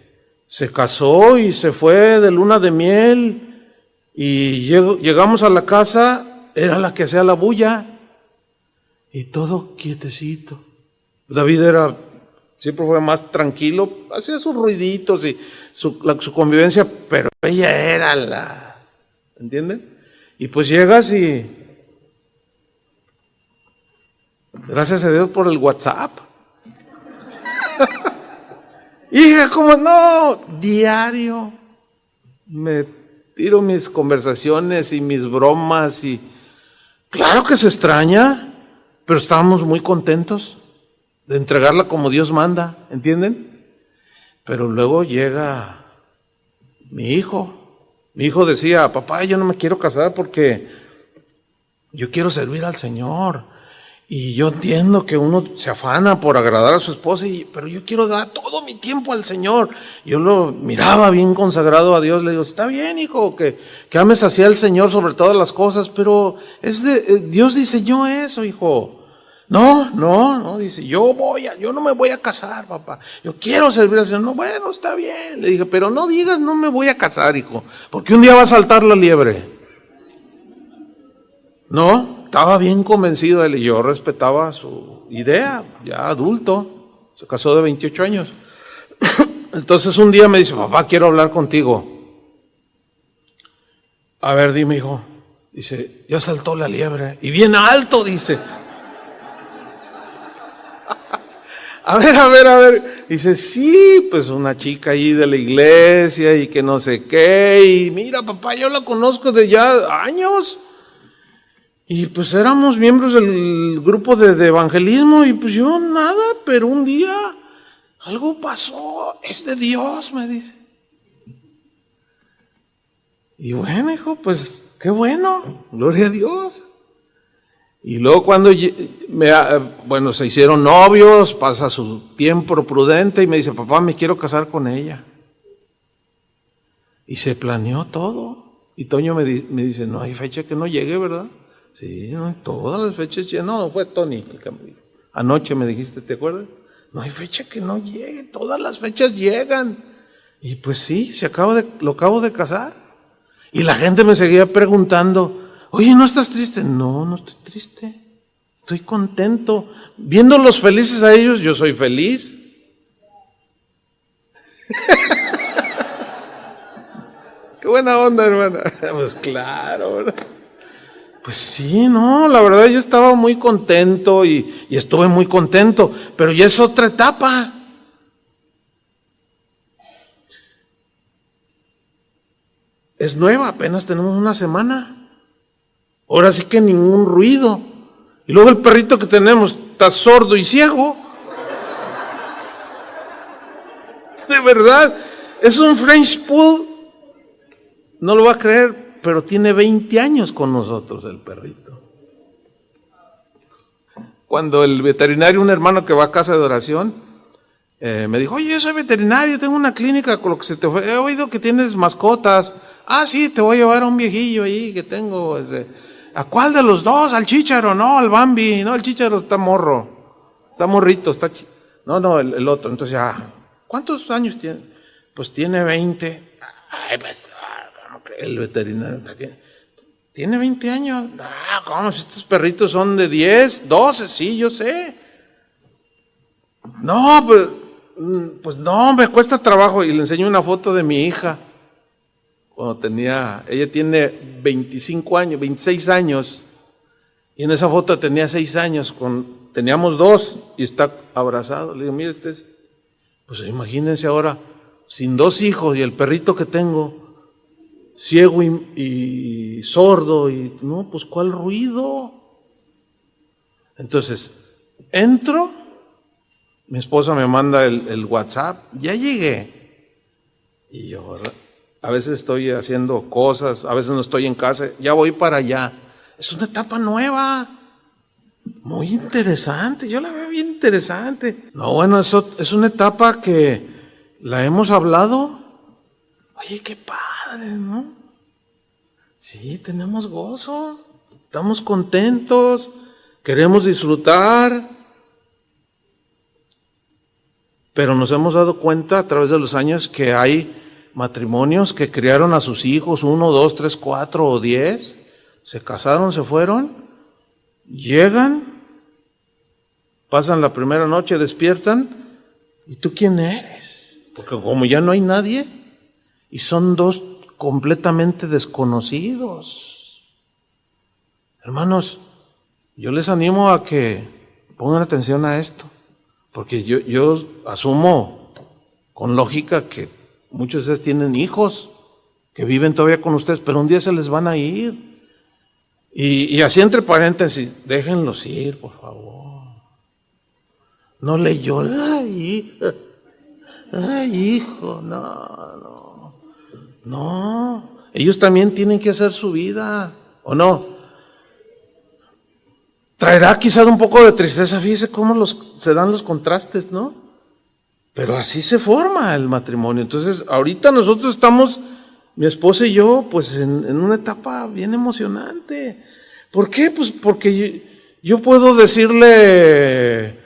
se casó y se fue de luna de miel y llegamos a la casa, era la que hacía la bulla y todo quietecito. David siempre fue más tranquilo, hacía sus ruiditos y su convivencia, pero ella era ¿entienden? Y pues llegas y gracias a Dios por el WhatsApp. Hija, ¿cómo no? Diario me tiro mis conversaciones y mis bromas y claro que se extraña, pero estábamos muy contentos de entregarla como Dios manda, ¿entienden? Pero luego llega mi hijo. Mi hijo decía, papá, yo no me quiero casar porque yo quiero servir al Señor. Y yo entiendo que uno se afana por agradar a su esposa, pero yo quiero dar todo mi tiempo al Señor. Yo lo miraba bien consagrado a Dios, le digo, está bien, hijo, que ames así al Señor sobre todas las cosas, pero Dios diseñó eso, hijo. No, dice, yo no me voy a casar, papá. Yo quiero servir al Señor. No, bueno, está bien. Le dije, pero no digas, no me voy a casar, hijo, porque un día va a saltar la liebre. No. Estaba bien convencido de él y yo respetaba su idea, ya adulto, se casó de 28 años. Entonces un día me dice, papá, quiero hablar contigo. A ver, dime, hijo. Dice, ya saltó la liebre. Y bien alto, dice. A ver. Dice, sí, pues una chica ahí de la iglesia y que no sé qué. Y mira, papá, yo la conozco de ya años. Y pues éramos miembros del grupo de evangelismo y pues yo nada, pero un día algo pasó, es de Dios, me dice. Y bueno, hijo, pues qué bueno, gloria a Dios. Y luego cuando se hicieron novios, pasa su tiempo prudente y me dice, papá, me quiero casar con ella. Y se planeó todo. Y Toño me dice, no hay fecha que no llegue, ¿verdad? Sí, no, todas las fechas llegan. No, fue Tony el que me dijo. Anoche me dijiste, ¿te acuerdas? No hay fecha que no llegue, todas las fechas llegan. Y pues sí, lo acabo de casar. Y la gente me seguía preguntando, oye, ¿no estás triste? No estoy triste, estoy contento. Viéndolos felices a ellos, yo soy feliz. Qué buena onda, hermana. Pues claro, ¿verdad? Pues sí, no, la verdad yo estaba muy contento y estuve muy contento, pero ya es otra etapa. Es nueva, apenas tenemos una semana. Ahora sí que ningún ruido. Y luego el perrito que tenemos está sordo y ciego. De verdad, es un French Poodle. No lo va a creer, pero tiene 20 años con nosotros el perrito. Cuando el veterinario, un hermano que va a casa de oración, me dijo, oye, yo soy veterinario, tengo una clínica con lo que se te fue. He oído que tienes mascotas. Ah, sí, te voy a llevar a un viejillo ahí que tengo. ¿A cuál de los dos? ¿Al chícharo? No, al Bambi. No, el chícharo está morro. Está morrito, No, el otro. Entonces ya, ¿cuántos años tiene? Pues tiene 20. Ay, pues, el veterinario tiene 20 años. Ah, ¿cómo? Si estos perritos son de 10, 12, sí, yo sé. No, pues no, me cuesta trabajo. Y le enseño una foto de mi hija. Ella tiene 25 años, 26 años. Y en esa foto tenía 6 años, teníamos 2 y está abrazado. Le digo, mire, pues imagínense ahora, sin 2 hijos y el perrito que tengo, ciego y sordo, y no, pues ¿cuál ruido? Entonces, entro, mi esposa me manda el WhatsApp, ya llegué. Y yo, a veces estoy haciendo cosas, a veces no estoy en casa, ya voy para allá. Es una etapa nueva, muy interesante, yo la veo bien interesante. No, bueno, eso es una etapa que la hemos hablado. Oye, qué padre, ¿no? Sí, tenemos gozo, estamos contentos, queremos disfrutar, pero nos hemos dado cuenta a través de los años que hay matrimonios que criaron a sus hijos, 1, 2, 3, 4 o 10, se casaron, se fueron, llegan, pasan la primera noche, despiertan, ¿y tú quién eres? Porque como ya no hay nadie, y son 2 completamente desconocidos. Hermanos, yo les animo a que pongan atención a esto, porque yo asumo con lógica que muchos de ustedes tienen hijos que viven todavía con ustedes, pero un día se les van a ir. Y así entre paréntesis, déjenlos ir, por favor. No le lloren, ay, hijo, no. Ellos también tienen que hacer su vida, ¿o no? Traerá quizás un poco de tristeza, fíjese cómo se dan los contrastes, ¿no? Pero así se forma el matrimonio. Entonces, ahorita nosotros estamos, mi esposa y yo, pues en una etapa bien emocionante. ¿Por qué? Pues porque yo puedo decirle,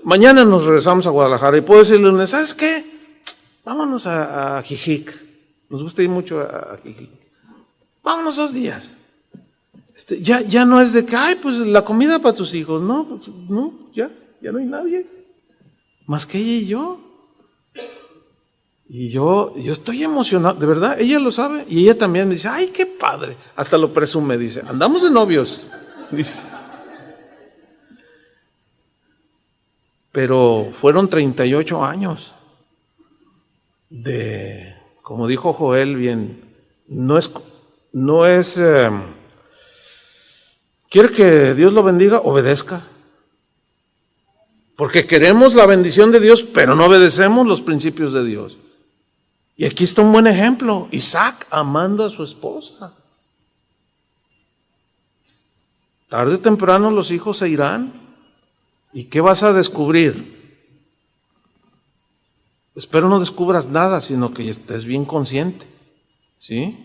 mañana nos regresamos a Guadalajara, y puedo decirle, ¿sabes qué? Vámonos a Jijic. Nos gusta ir mucho a Jijic. Vámonos 2 días. Ya no es de que, ay, pues la comida para tus hijos. No, pues, no, ya no hay nadie. Más que ella y yo. Y yo estoy emocionado, de verdad, ella lo sabe. Y ella también me dice, ay, qué padre. Hasta lo presume, dice, andamos de novios. Dice. Pero fueron 38 años de, como dijo Joel bien, no es, quiere que Dios lo bendiga, obedezca. Porque queremos la bendición de Dios, pero no obedecemos los principios de Dios. Y aquí está un buen ejemplo, Isaac amando a su esposa. Tarde o temprano los hijos se irán. ¿Y qué vas a descubrir? Espero no descubras nada, sino que estés bien consciente. ¿Sí?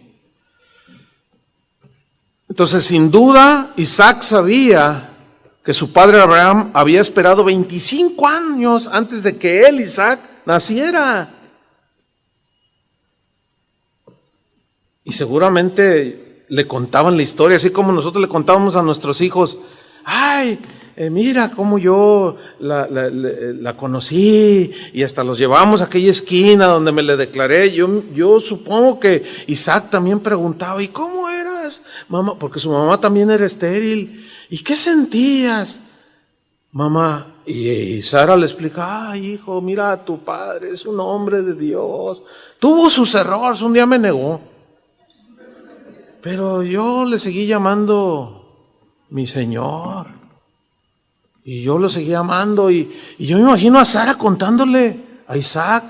Entonces, sin duda, Isaac sabía que su padre Abraham había esperado 25 años antes de que él, Isaac, naciera. Y seguramente le contaban la historia, así como nosotros le contábamos a nuestros hijos, ay, mira cómo yo la conocí y hasta los llevamos a aquella esquina donde me le declaré. Yo supongo que Isaac también preguntaba, ¿y cómo eras, mamá? Porque su mamá también era estéril. ¿Y qué sentías, mamá? Y Sara le explica, ay, hijo, mira, tu padre es un hombre de Dios. Tuvo sus errores, un día me negó. Pero yo le seguí llamando mi Señor. Y yo lo seguí amando. Y yo me imagino a Sara contándole a Isaac,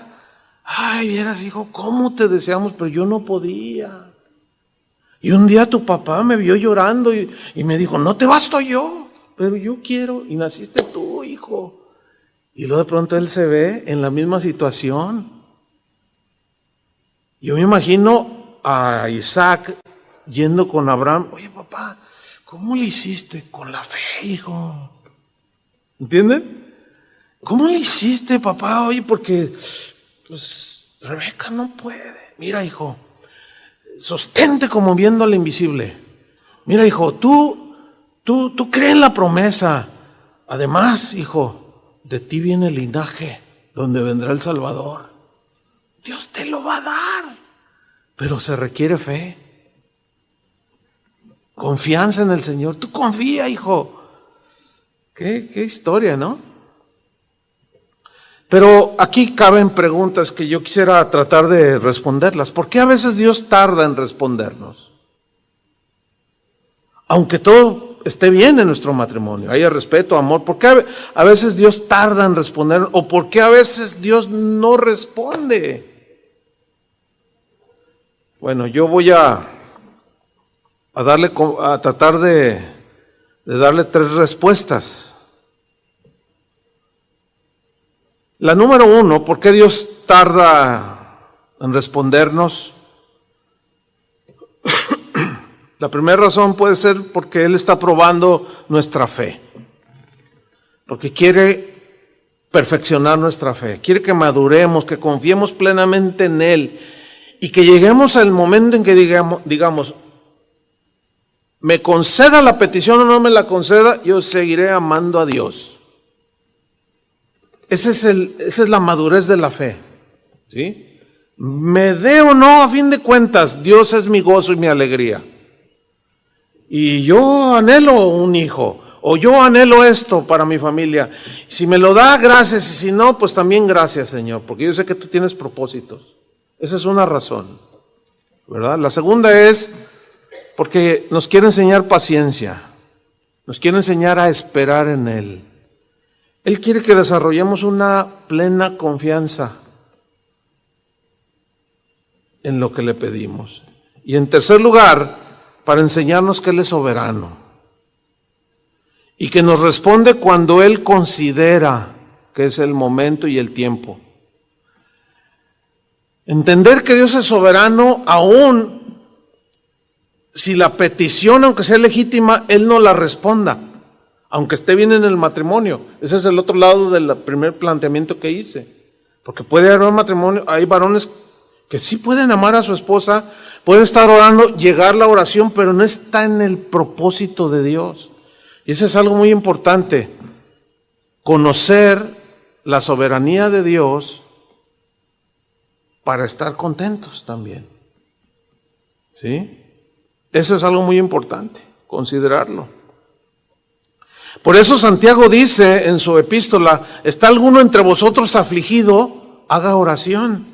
ay, vieras, hijo, cómo te deseamos, pero yo no podía. Y un día tu papá me vio llorando y me dijo, no te basto yo, pero yo quiero, y naciste tú, hijo. Y luego de pronto él se ve en la misma situación. Yo me imagino a Isaac yendo con Abraham, oye papá, ¿cómo le hiciste? Con la fe, hijo. ¿Entienden? ¿Cómo le hiciste, papá? Oye, porque pues Rebeca no puede. Mira, hijo, sostente como viendo al invisible. Mira, hijo, tú crees en la promesa. Además, hijo, de ti viene el linaje donde vendrá el Salvador. Dios te lo va a dar, pero se requiere fe, confianza en el Señor. Tú confía, hijo. Qué historia, ¿no? Pero aquí caben preguntas que yo quisiera tratar de responderlas. ¿Por qué a veces Dios tarda en respondernos? Aunque todo esté bien en nuestro matrimonio, haya respeto, amor, ¿por qué a veces Dios tarda en responder? ¿O por qué a veces Dios no responde? Bueno, yo voy a tratar de darle 3 respuestas. La número 1, ¿por qué Dios tarda en respondernos? La primera razón puede ser porque Él está probando nuestra fe. Porque quiere perfeccionar nuestra fe. Quiere que maduremos, que confiemos plenamente en Él. Y que lleguemos al momento en que digamos, me conceda la petición o no me la conceda, yo seguiré amando a Dios. Esa es la madurez de la fe, ¿sí? Me dé o no, a fin de cuentas, Dios es mi gozo y mi alegría. Y yo anhelo un hijo, o yo anhelo esto para mi familia. Si me lo da, gracias, y si no, pues también gracias, Señor, porque yo sé que tú tienes propósitos. Esa es una razón, ¿verdad? La segunda es porque nos quiere enseñar paciencia, nos quiere enseñar a esperar en Él. Él quiere que desarrollemos una plena confianza en lo que le pedimos. Y en tercer lugar, para enseñarnos que Él es soberano y que nos responde cuando Él considera que es el momento y el tiempo. Entender que Dios es soberano aún si la petición, aunque sea legítima, Él no la responda, aunque esté bien en el matrimonio. Ese es el otro lado del primer planteamiento que hice. Porque puede haber un matrimonio, hay varones que sí pueden amar a su esposa, pueden estar orando, llegar la oración, pero no está en el propósito de Dios. Y eso es algo muy importante. Conocer la soberanía de Dios para estar contentos también. ¿Sí? Eso es algo muy importante, considerarlo. Por eso Santiago dice en su epístola, ¿está alguno entre vosotros afligido? Haga oración.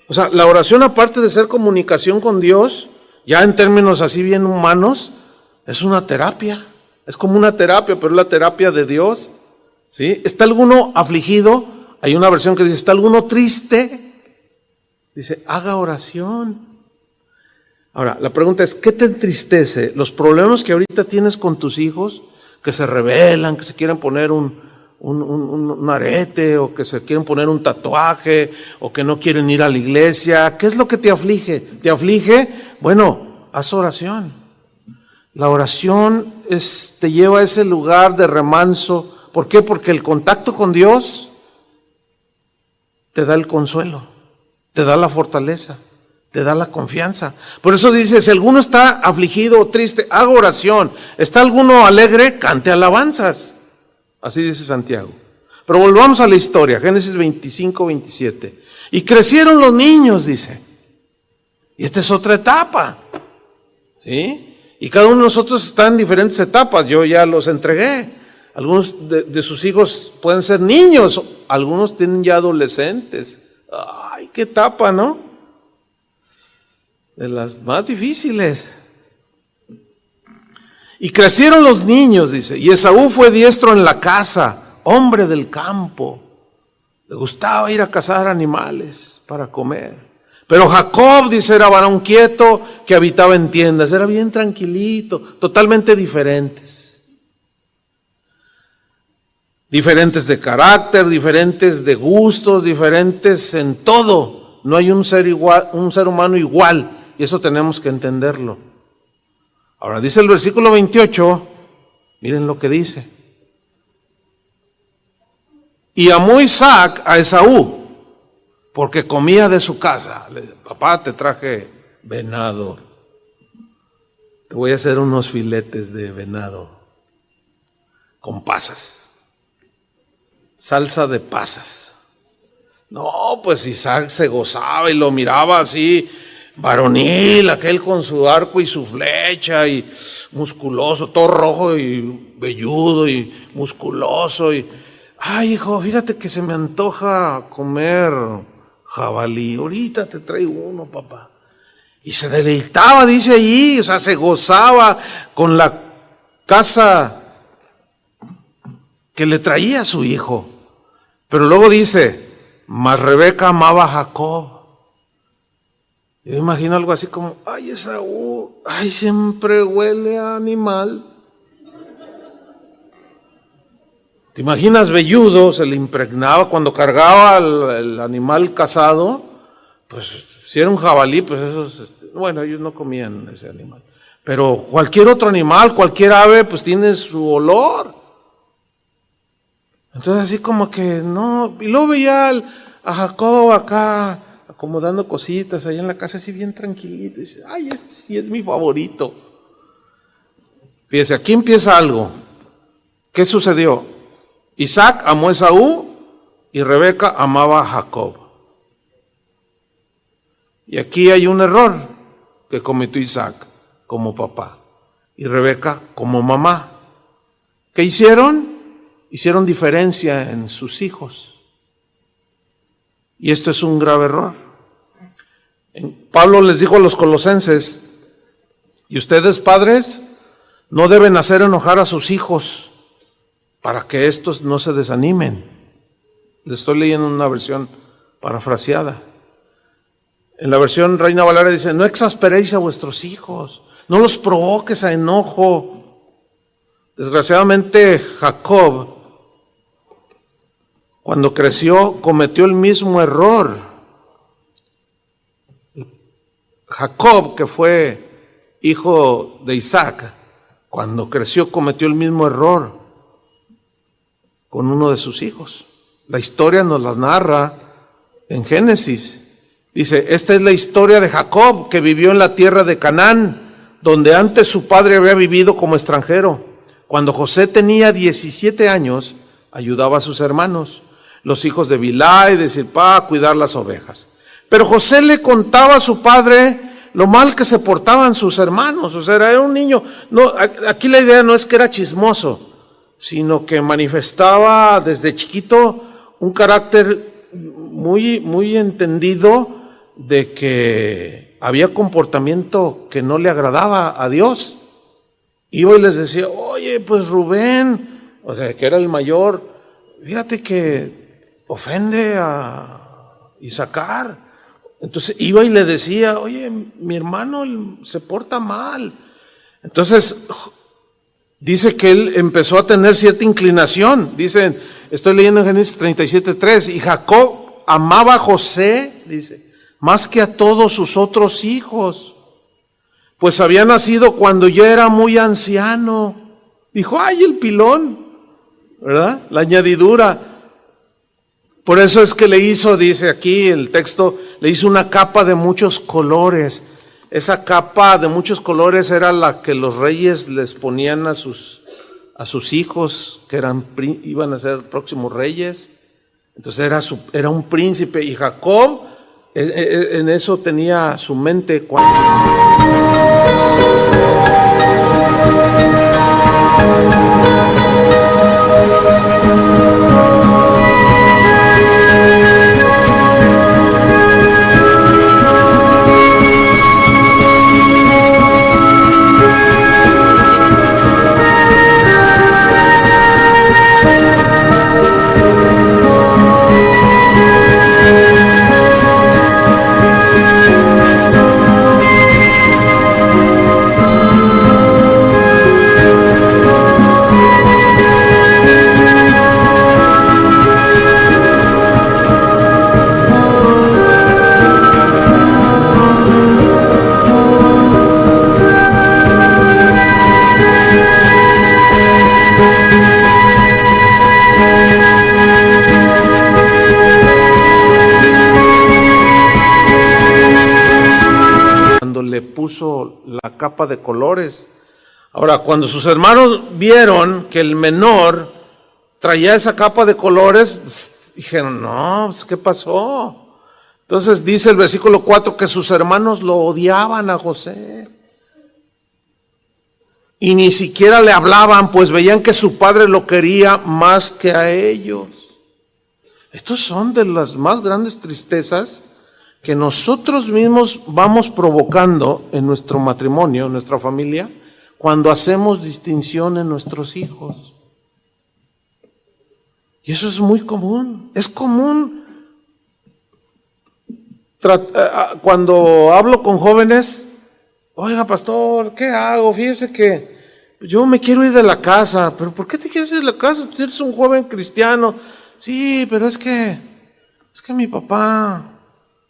O sea, la oración, aparte de ser comunicación con Dios, ya en términos así bien humanos, es una terapia. Es como una terapia, pero es la terapia de Dios. ¿Sí? ¿Está alguno afligido? Hay una versión que dice, ¿está alguno triste? Dice, haga oración. Ahora, la pregunta es, ¿qué te entristece? ¿Los problemas que ahorita tienes con tus hijos, que se rebelan, que se quieren poner un arete, o que se quieren poner un tatuaje, o que no quieren ir a la iglesia? ¿Qué es lo que te aflige? ¿Te aflige? Bueno, haz oración. La oración te lleva a ese lugar de remanso. ¿Por qué? Porque el contacto con Dios te da el consuelo, te da la fortaleza, te da la confianza. Por eso dice, si alguno está afligido o triste, haga oración. ¿Está alguno alegre? Cante alabanzas. Así dice Santiago. Pero volvamos a la historia, Génesis 25, 27. Y crecieron los niños, dice. Y esta es otra etapa. ¿Sí? Y cada uno de nosotros está en diferentes etapas. Yo ya los entregué. Algunos de sus hijos pueden ser niños. Algunos tienen ya adolescentes. Ay, qué etapa, ¿no? De las más difíciles. Y crecieron los niños, dice. Y Esaú fue diestro en la caza, hombre del campo. Le gustaba ir a cazar animales para comer. Pero Jacob, dice, era varón quieto que habitaba en tiendas. Era bien tranquilito, totalmente diferentes. Diferentes de carácter, diferentes de gustos, diferentes en todo. No hay un ser humano igual. Y eso tenemos que entenderlo. Ahora dice el versículo 28, miren lo que dice. Y amó Isaac a Esaú, porque comía de su casa. Le dice, papá, te traje venado. Te voy a hacer unos filetes de venado con pasas. Salsa de pasas. No, pues Isaac se gozaba y lo miraba así, varonil, aquel con su arco y su flecha y musculoso, todo rojo y velludo y musculoso y, ay hijo, fíjate que se me antoja comer jabalí, ahorita te traigo uno, papá. Y se deleitaba, dice allí, o sea, se gozaba con la casa que le traía a su hijo. Pero luego dice, mas Rebeca amaba a Jacob. Yo me imagino algo así como, ay Esaú, ay siempre huele a animal. ¿Te imaginas velludo? Se le impregnaba cuando cargaba el animal cazado, pues si era un jabalí, pues esos, bueno, ellos no comían ese animal. Pero cualquier otro animal, cualquier ave, pues tiene su olor. Entonces así como que no, y luego veía a Jacob acá, acomodando cositas ahí en la casa, así bien tranquilito. Y dice, ay, este sí es mi favorito. Fíjese, aquí empieza algo. ¿Qué sucedió? Isaac amó a Esaú y Rebeca amaba a Jacob. Y aquí hay un error que cometió Isaac como papá y Rebeca como mamá. ¿Qué hicieron? Hicieron diferencia en sus hijos. Y esto es un grave error. Pablo les dijo a los colosenses, y ustedes padres no deben hacer enojar a sus hijos para que estos no se desanimen. Les estoy leyendo una versión parafraseada. En la versión Reina Valera dice, no exasperéis a vuestros hijos, no los provoques a enojo. Desgraciadamente Jacob, cuando creció, cometió el mismo error. Jacob, que fue hijo de Isaac, cuando creció cometió el mismo error con uno de sus hijos. La historia nos las narra en Génesis. Dice, esta es la historia de Jacob, que vivió en la tierra de Canaán, donde antes su padre había vivido como extranjero. Cuando José tenía 17 años, ayudaba a sus hermanos, los hijos de Bilhá y de Zilpá, a cuidar las ovejas. Pero José le contaba a su padre lo mal que se portaban sus hermanos. O sea, era un niño. No, aquí la idea no es que era chismoso, sino que manifestaba desde chiquito un carácter muy entendido de que había comportamiento que no le agradaba a Dios. Iba y les decía, oye, pues Rubén, o sea, que era el mayor, fíjate que ofende a Isaacar. Entonces iba y le decía, oye, mi hermano se porta mal. Entonces dice que él empezó a tener cierta inclinación. Dicen, estoy leyendo en Génesis 37:3, y Jacob amaba a José, dice, más que a todos sus otros hijos, pues había nacido cuando ya era muy anciano. Dijo, ay, el pilón, ¿verdad? La añadidura. Por eso es que le hizo, dice aquí el texto, le hizo una capa de muchos colores. Esa capa de muchos colores era la que los reyes les ponían a sus hijos, que iban a ser próximos reyes. Entonces era un príncipe, y Jacob en eso tenía su mente. Le puso la capa de colores. Ahora, cuando sus hermanos vieron que el menor traía esa capa de colores, dijeron, no, ¿qué pasó? Entonces dice el versículo 4 que sus hermanos lo odiaban a José. Y ni siquiera le hablaban, pues veían que su padre lo quería más que a ellos. Estos son de las más grandes tristezas que nosotros mismos vamos provocando en nuestro matrimonio, en nuestra familia, cuando hacemos distinción en nuestros hijos. Y eso es muy común. Es común. Cuando hablo con jóvenes, oiga, pastor, ¿qué hago? Fíjese que yo me quiero ir de la casa. ¿Pero por qué te quieres ir de la casa? Tú eres un joven cristiano. Sí, pero es que mi papá,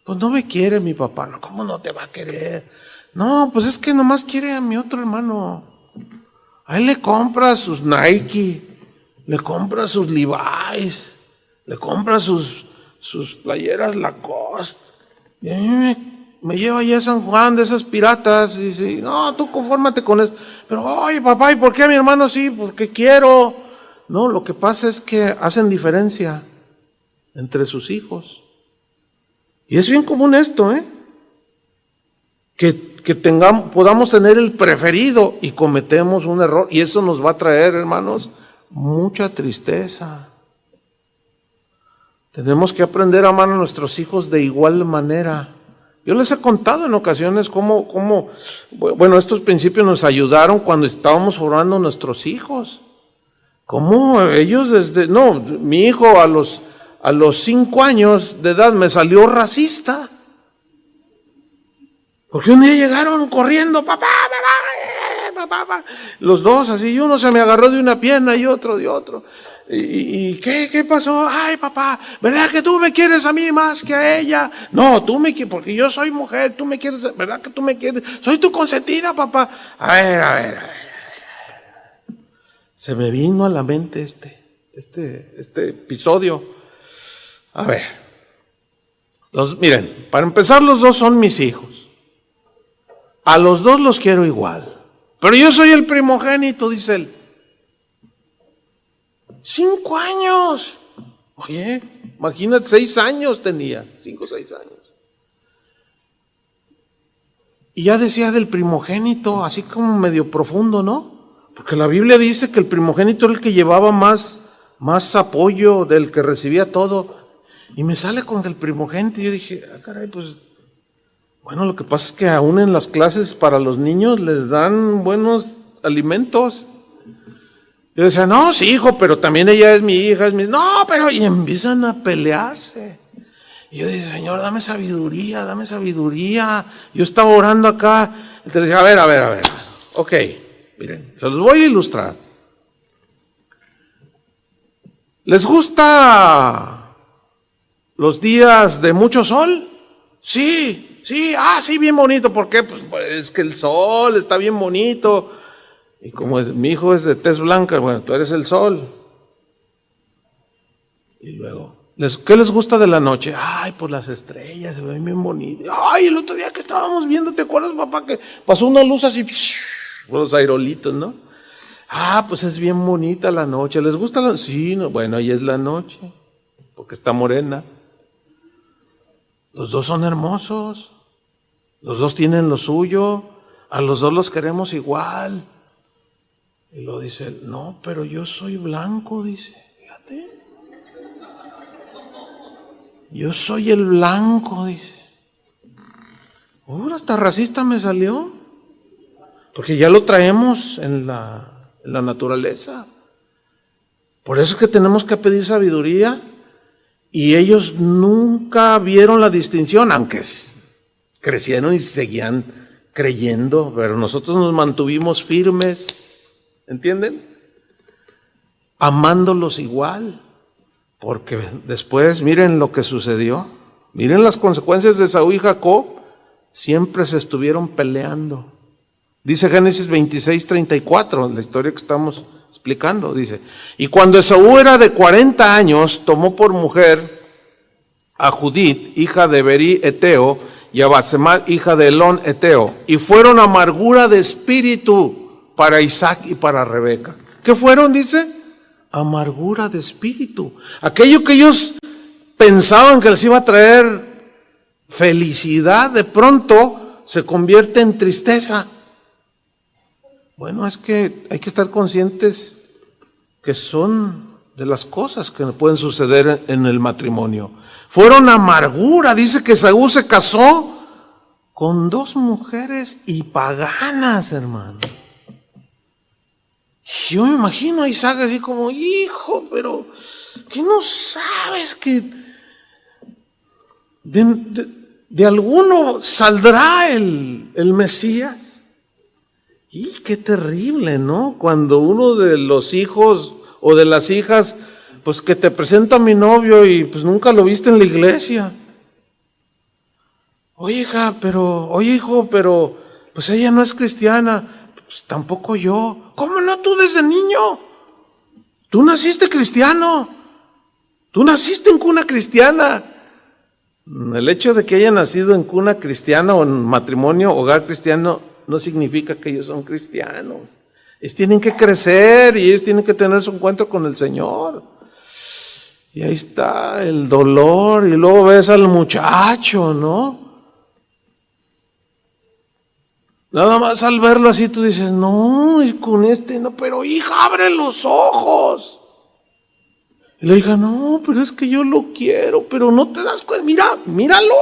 pues no me quiere mi papá. No, ¿cómo no te va a querer? No, pues es que nomás quiere a mi otro hermano. A él le compra sus Nike, le compra sus Levi's, le compra sus playeras Lacoste. Y a mí me lleva allá a San Juan de esas piratas y dice, no, tú confórmate con eso. Pero, oye, papá, ¿y por qué a mi hermano sí? Porque quiero. No, lo que pasa es que hacen diferencia entre sus hijos. Y es bien común esto, que podamos tener el preferido y cometemos un error. Y eso nos va a traer, hermanos, mucha tristeza. Tenemos que aprender a amar a nuestros hijos de igual manera. Yo les he contado en ocasiones cómo estos principios nos ayudaron cuando estábamos formando nuestros hijos. Cómo ellos mi hijo a los 5 años de edad me salió racista. Porque un día llegaron corriendo, papá, los dos así, y uno se me agarró de una pierna y otro de otro. ¿Y qué pasó? Ay, papá, ¿verdad que tú me quieres a mí más que a ella? No, tú me quieres, porque yo soy mujer, tú me quieres, ¿verdad que tú me quieres? Soy tu consentida, papá. A ver. Se me vino a la mente este episodio. A ver, miren, para empezar, los dos son mis hijos. A los dos los quiero igual. Pero yo soy el primogénito, dice él. 5 años. Oye, imagínate, 6 años tenía. 5 o 6 años. Y ya decía del primogénito, así como medio profundo, ¿no? Porque la Biblia dice que el primogénito era el que llevaba más apoyo, del que recibía todo. Y me sale con el primogénito. Y yo dije, caray, pues, bueno, lo que pasa es que aún en las clases para los niños les dan buenos alimentos. Yo decía, no, sí, hijo, pero también ella es mi hija, no, pero, y empiezan a pelearse. Y yo dije, Señor, dame sabiduría. Yo estaba orando acá. Entonces dije, a ver. Ok, miren, se los voy a ilustrar. ¿Les gusta los días de mucho sol? Sí, sí, bien bonito. ¿Por qué? Pues es que el sol está bien bonito. Y como mi hijo es de tez blanca, bueno, tú eres el sol. Y luego, ¿Qué les gusta de la noche? Ay, pues las estrellas, se ven bien bonitas. Ay, el otro día que estábamos viendo, ¿te acuerdas, papá? Que pasó una luz así, los aerolitos, ¿no? Ah, pues es bien bonita la noche. ¿Les gusta la noche? Sí, no, bueno, ahí es la noche, porque está morena. Los dos son hermosos. Los dos tienen lo suyo. A los dos los queremos igual. Y lo dice, no, pero yo soy blanco, dice. Fíjate. Yo soy el blanco, dice. Hasta racista me salió. Porque ya lo traemos en la naturaleza. Por eso es que tenemos que pedir sabiduría. Y ellos nunca vieron la distinción, aunque crecieron y seguían creyendo, pero nosotros nos mantuvimos firmes, ¿entienden? Amándolos igual, porque después miren lo que sucedió, miren las consecuencias de Esaú y Jacob, siempre se estuvieron peleando. Dice Génesis 26:34, la historia que estamos explicando, dice, y cuando Esaú era de 40 años, tomó por mujer a Judith, hija de Berí Eteo, y a Basemat, hija de Elón Eteo, y fueron amargura de espíritu para Isaac y para Rebeca. ¿Qué fueron, dice? Amargura de espíritu. Aquello que ellos pensaban que les iba a traer felicidad, de pronto se convierte en tristeza. Bueno, es que hay que estar conscientes que son de las cosas que pueden suceder en el matrimonio. Fueron amargura, dice que Esaú se casó con 2 mujeres y paganas, hermano. Yo me imagino a Isaac así como, hijo, pero ¿qué no sabes que de alguno saldrá el Mesías? Y qué terrible, ¿no? Cuando uno de los hijos o de las hijas, pues que te presenta a mi novio y pues nunca lo viste en la iglesia. Oye, hijo, pero pues ella no es cristiana. Pues tampoco yo. ¿Cómo no? Tú desde niño. Tú naciste cristiano. Tú naciste en cuna cristiana. El hecho de que haya nacido en cuna cristiana o en matrimonio, hogar cristiano, no significa que ellos son cristianos. Ellos tienen que crecer y ellos tienen que tener su encuentro con el Señor. Y ahí está el dolor, y luego ves al muchacho, ¿no? Nada más al verlo así tú dices, no, y con no, pero hija, abre los ojos. Y la hija, no, pero es que yo lo quiero, pero no te das cuenta, míralo.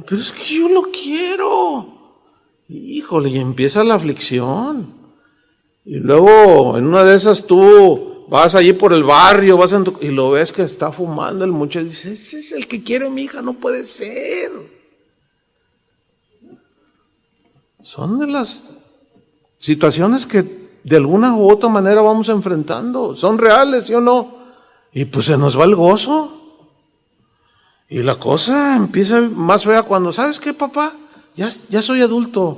Pero es que yo lo quiero. Híjole, y empieza la aflicción. Y luego en una de esas tú vas allí por el barrio, y lo ves que está fumando el muchacho y dices, ese es el que quiere mi hija, no puede ser. Son de las situaciones que de alguna u otra manera vamos enfrentando. Son reales, ¿sí o no? Y pues se nos va el gozo. Y la cosa empieza más fea cuando, ¿sabes qué, papá? Ya soy adulto.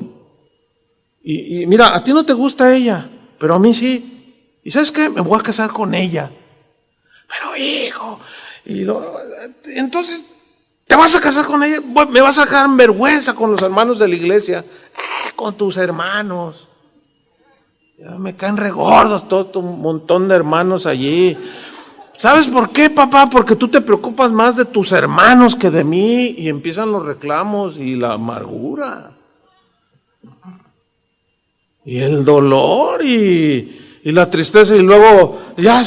Y mira, a ti no te gusta ella, pero a mí sí. ¿Y sabes qué? Me voy a casar con ella. Pero hijo, entonces, ¿te vas a casar con ella? Me vas a dejar en vergüenza con los hermanos de la iglesia. Con tus hermanos. Ya me caen regordos todo un montón de hermanos allí. ¿Sabes por qué, papá? Porque tú te preocupas más de tus hermanos que de mí, y empiezan los reclamos y la amargura. Y el dolor y la tristeza, y luego ya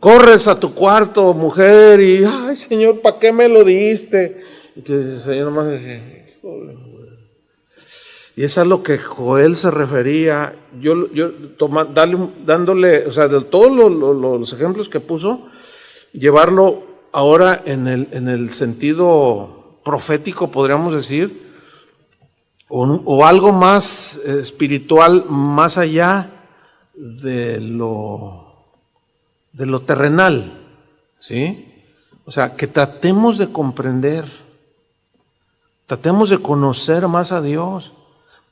corres a tu cuarto, mujer, y ay, Señor, ¿para qué me lo diste? Y te dice, Señor, nomás dije, y eso es a lo que Joel se refería. Dándole, o sea, de todos los ejemplos que puso, llevarlo ahora en el sentido profético, podríamos decir, o algo más espiritual, más allá de lo terrenal, ¿sí? O sea, que tratemos de comprender, tratemos de conocer más a Dios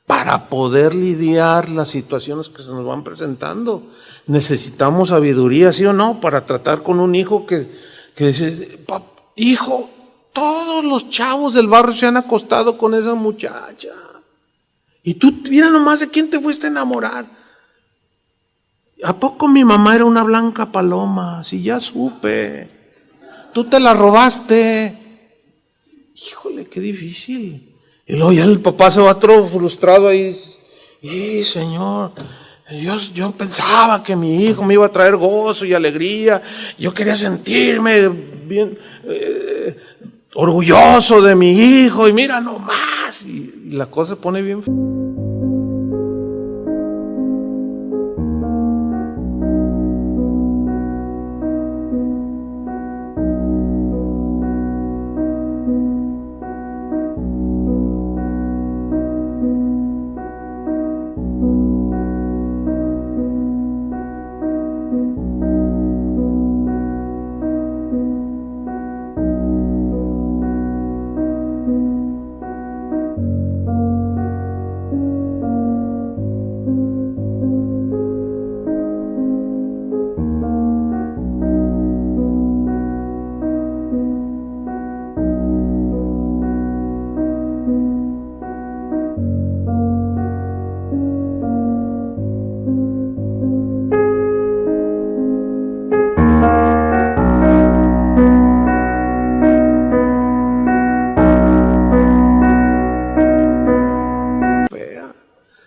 para poder lidiar las situaciones que se nos van presentando. Necesitamos sabiduría, ¿sí o no? Para tratar con un hijo que que dice, hijo, todos los chavos del barrio se han acostado con esa muchacha. Y tú, mira nomás de quién te fuiste a enamorar. ¿A poco mi mamá era una blanca paloma? Si ya supe. Tú te la robaste. Híjole, qué difícil. Y luego ya el papá se va todo frustrado ahí. Y Señor, yo pensaba que mi hijo me iba a traer gozo y alegría. Yo quería sentirme bien orgulloso de mi hijo. Y mira nomás. Y la cosa se pone bien.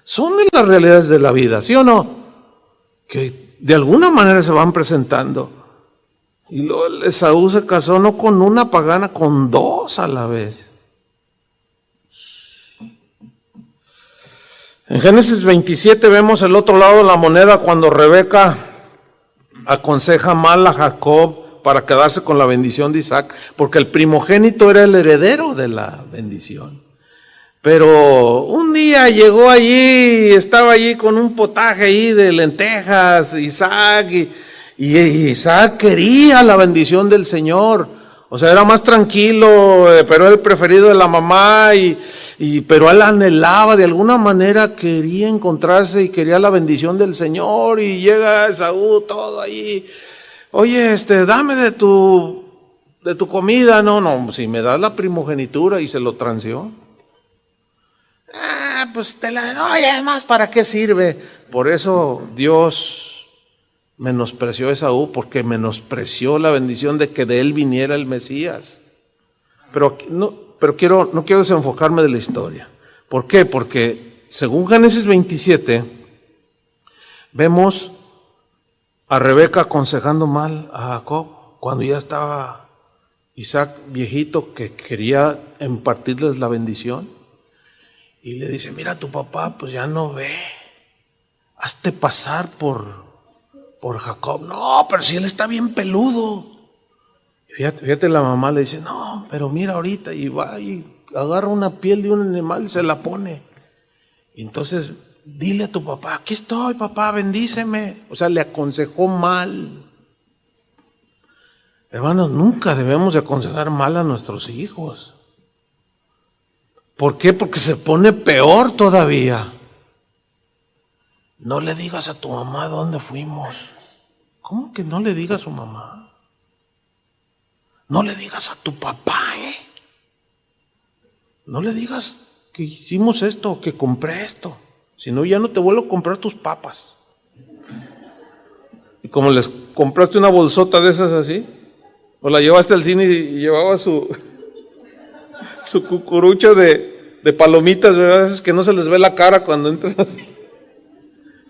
Son de las realidades de la vida, ¿sí o no? Que de alguna manera se van presentando. Y luego Esaú se casó no con una pagana, con dos a la vez. En Génesis 27 vemos el otro lado de la moneda cuando Rebeca aconseja mal a Jacob para quedarse con la bendición de Isaac, porque el primogénito era el heredero de la bendición. Pero un día llegó allí, estaba allí con un potaje ahí de lentejas, Isaac, y Isaac quería la bendición del Señor. O sea, era más tranquilo, pero era el preferido de la mamá, pero él anhelaba, de alguna manera quería encontrarse y quería la bendición del Señor. Y llega Esaú todo allí, oye, dame de tu comida. No, si me das la primogenitura, y se lo transió. Pues te la doy, además, ¿para qué sirve? Por eso Dios menospreció a Esaú, porque menospreció la bendición de que de él viniera el Mesías. Pero no quiero desenfocarme de la historia. ¿Por qué? Porque según Génesis 27, vemos a Rebeca aconsejando mal a Jacob, cuando ya estaba Isaac viejito, que quería impartirles la bendición. Y le dice, mira, tu papá pues ya no ve, hazte pasar por Jacob. No, pero si él está bien peludo. Fíjate, la mamá le dice, no, pero mira ahorita, y va y agarra una piel de un animal y se la pone. Y entonces, dile a tu papá, aquí estoy, papá, bendíceme. O sea, le aconsejó mal. Hermanos, nunca debemos de aconsejar mal a nuestros hijos. ¿Por qué? Porque se pone peor todavía. No le digas a tu mamá dónde fuimos. ¿Cómo que no le digas a su mamá? No le digas a tu papá, No le digas que hicimos esto, que compré esto. Si no, ya no te vuelvo a comprar tus papas. Y como les compraste una bolsota de esas así, o la llevaste al cine y llevaba su cucurucho de palomitas, ¿verdad? Es que no se les ve la cara cuando entran así.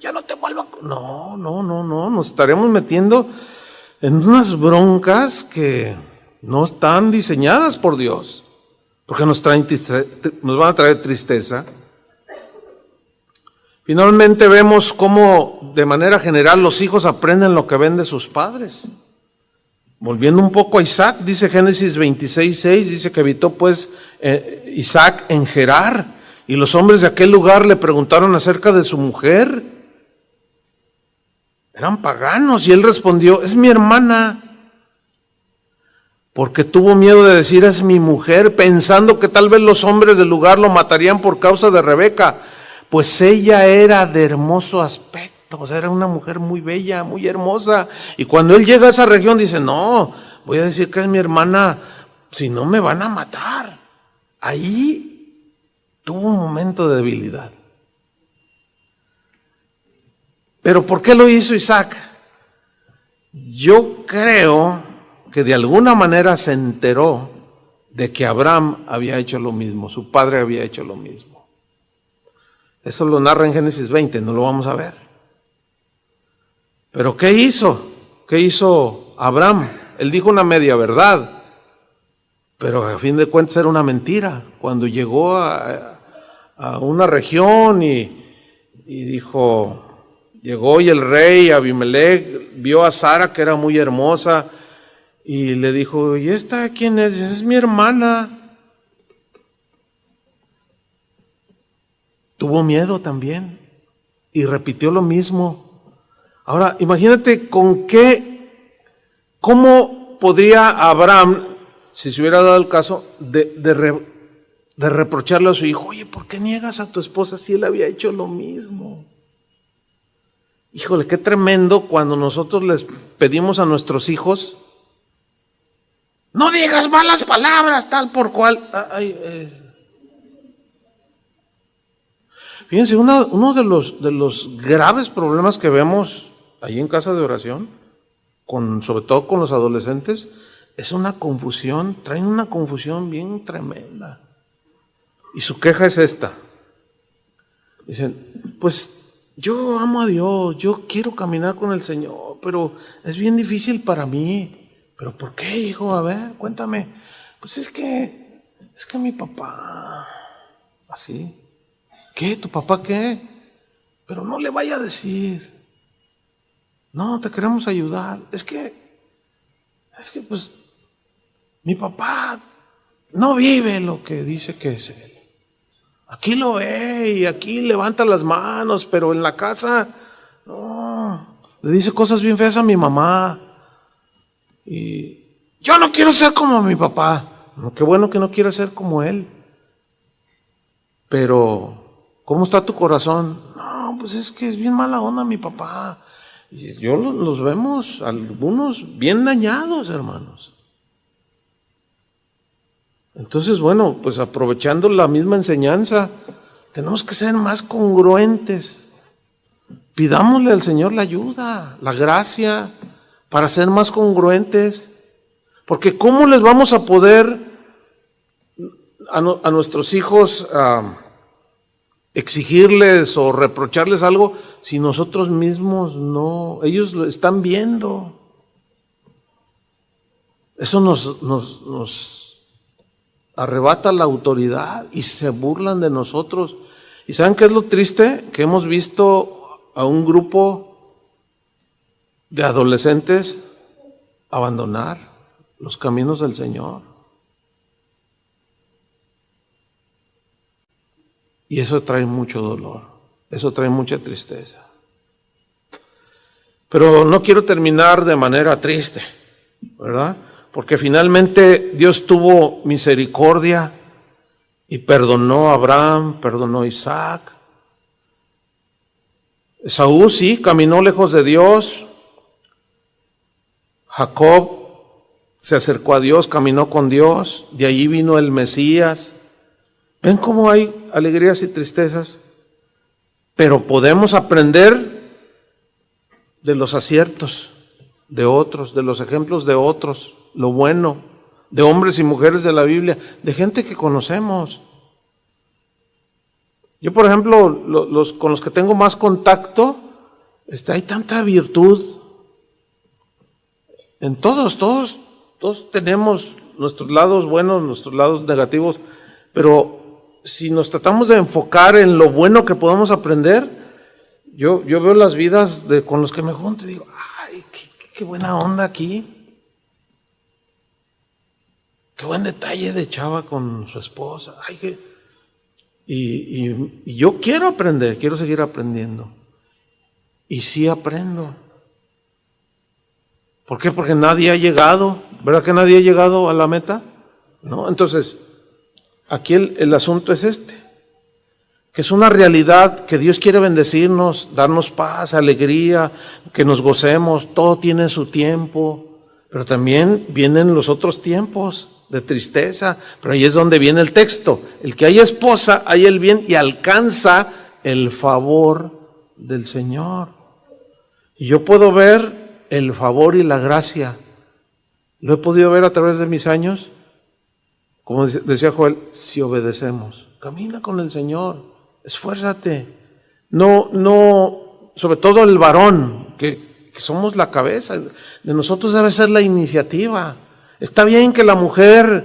Ya no te vuelvo a... No, nos estaremos metiendo en unas broncas que no están diseñadas por Dios, porque nos van a traer tristeza. Finalmente vemos cómo de manera general los hijos aprenden lo que ven de sus padres. Volviendo un poco a Isaac, dice Génesis 26:6, dice que habitó pues Isaac en Gerar, y los hombres de aquel lugar le preguntaron acerca de su mujer. Eran paganos, y él respondió, es mi hermana, porque tuvo miedo de decir es mi mujer, pensando que tal vez los hombres del lugar lo matarían por causa de Rebeca, pues ella era de hermoso aspecto. O sea, era una mujer muy bella, muy hermosa. Y cuando él llega a esa región dice, no, voy a decir que es mi hermana, si no me van a matar. Ahí tuvo un momento de debilidad. ¿Pero por qué lo hizo Isaac? Yo creo que de alguna manera se enteró de que Abraham había hecho lo mismo, su padre había hecho lo mismo. Eso lo narra en Génesis 20, no lo vamos a ver. Pero ¿qué hizo? ¿Qué hizo Abraham? Él dijo una media verdad, pero a fin de cuentas era una mentira. Cuando llegó a una región y dijo... Llegó y el rey Abimelech vio a Sara, que era muy hermosa, y le dijo, ¿y esta quién es? Es mi hermana. Tuvo miedo también y repitió lo mismo. Ahora, imagínate cómo podría Abraham, si se hubiera dado el caso, de reprocharle a su hijo, oye, ¿por qué niegas a tu esposa si él había hecho lo mismo? Híjole, qué tremendo cuando nosotros les pedimos a nuestros hijos, no digas malas palabras, tal por cual. Fíjense, uno de los graves problemas que vemos ahí en casa de oración, sobre todo con los adolescentes, es una confusión, traen una confusión bien tremenda. Y su queja es esta. Dicen, pues yo amo a Dios, yo quiero caminar con el Señor, pero es bien difícil para mí. ¿Pero por qué, hijo? A ver, cuéntame. Pues es que mi papá, así. ¿Qué? ¿Tu papá qué? Pero no le vaya a decir. No, te queremos ayudar. Es que pues, mi papá no vive lo que dice que es él. Aquí lo ve y aquí levanta las manos, pero en la casa, no, le dice cosas bien feas a mi mamá. Y yo no quiero ser como mi papá. No, qué bueno que no quieras ser como él. Pero, ¿cómo está tu corazón? No, pues es que es bien mala onda mi papá. Y yo los vemos, algunos bien dañados, hermanos. Entonces, bueno, pues aprovechando la misma enseñanza, tenemos que ser más congruentes. Pidámosle al Señor la ayuda, la gracia, para ser más congruentes. Porque ¿cómo les vamos a poder a nuestros hijos exigirles o reprocharles algo si nosotros mismos no? Ellos lo están viendo. Eso nos arrebata la autoridad y se burlan de nosotros. ¿Y saben qué es lo triste? Que hemos visto a un grupo de adolescentes abandonar los caminos del Señor. Y eso trae mucho dolor, eso trae mucha tristeza. Pero no quiero terminar de manera triste, ¿verdad? Porque finalmente Dios tuvo misericordia y perdonó a Abraham, perdonó a Isaac. Esaú sí, caminó lejos de Dios. Jacob se acercó a Dios, caminó con Dios. De allí vino el Mesías. ¿Ven cómo hay alegrías y tristezas? Pero podemos aprender de los aciertos de otros, de los ejemplos de otros. Lo bueno, de hombres y mujeres de la Biblia, de gente que conocemos. Yo, por ejemplo, con los que tengo más contacto, hay tanta virtud. En todos tenemos nuestros lados buenos, nuestros lados negativos, pero si nos tratamos de enfocar en lo bueno que podemos aprender, yo veo las vidas con los que me junto y digo, ay, qué buena onda aquí. Qué buen detalle de chava con su esposa. Ay, y yo quiero aprender, quiero seguir aprendiendo. Y sí aprendo. ¿Por qué? Porque nadie ha llegado. ¿Verdad que nadie ha llegado a la meta? ¿No? Entonces, aquí el asunto es que es una realidad que Dios quiere bendecirnos, darnos paz, alegría, que nos gocemos, todo tiene su tiempo. Pero también vienen los otros tiempos de tristeza, pero ahí es donde viene el texto. El que haya esposa, haya el bien y alcanza el favor del Señor. Y yo puedo ver el favor y la gracia. Lo he podido ver a través de mis años. Como decía Joel, si obedecemos, camina con el Señor, esfuérzate. No, sobre todo el varón, que somos la cabeza, de nosotros debe ser la iniciativa. Está bien que la mujer,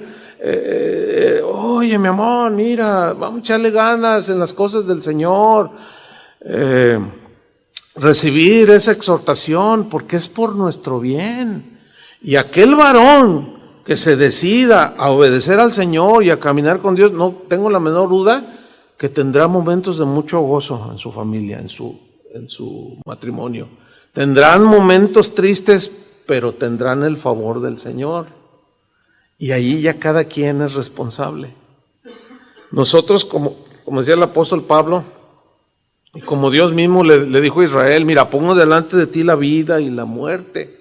oye mi amor, mira, vamos a echarle ganas en las cosas del Señor, recibir esa exhortación, porque es por nuestro bien. Y aquel varón que se decida a obedecer al Señor y a caminar con Dios, no tengo la menor duda que tendrá momentos de mucho gozo en su familia, en su matrimonio. Tendrán momentos tristes, pero tendrán el favor del Señor. Y ahí ya cada quien es responsable. Nosotros, como decía el apóstol Pablo, y como Dios mismo le dijo a Israel, mira, pongo delante de ti la vida y la muerte,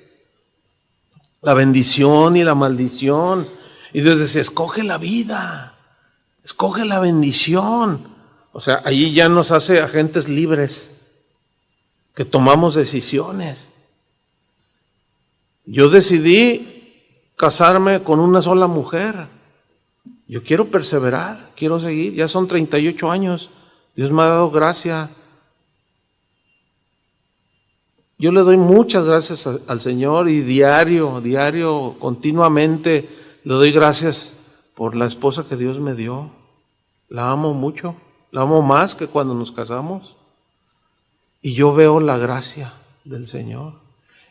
la bendición y la maldición. Y Dios decía, escoge la vida, escoge la bendición. O sea, allí ya nos hace agentes libres, que tomamos decisiones. Yo decidí casarme con una sola mujer. Yo quiero perseverar, quiero seguir. Ya son 38 años. Dios me ha dado gracia. Yo le doy muchas gracias al Señor y diario, continuamente le doy gracias por la esposa que Dios me dio. La amo mucho, la amo más que cuando nos casamos. Y yo veo la gracia del Señor.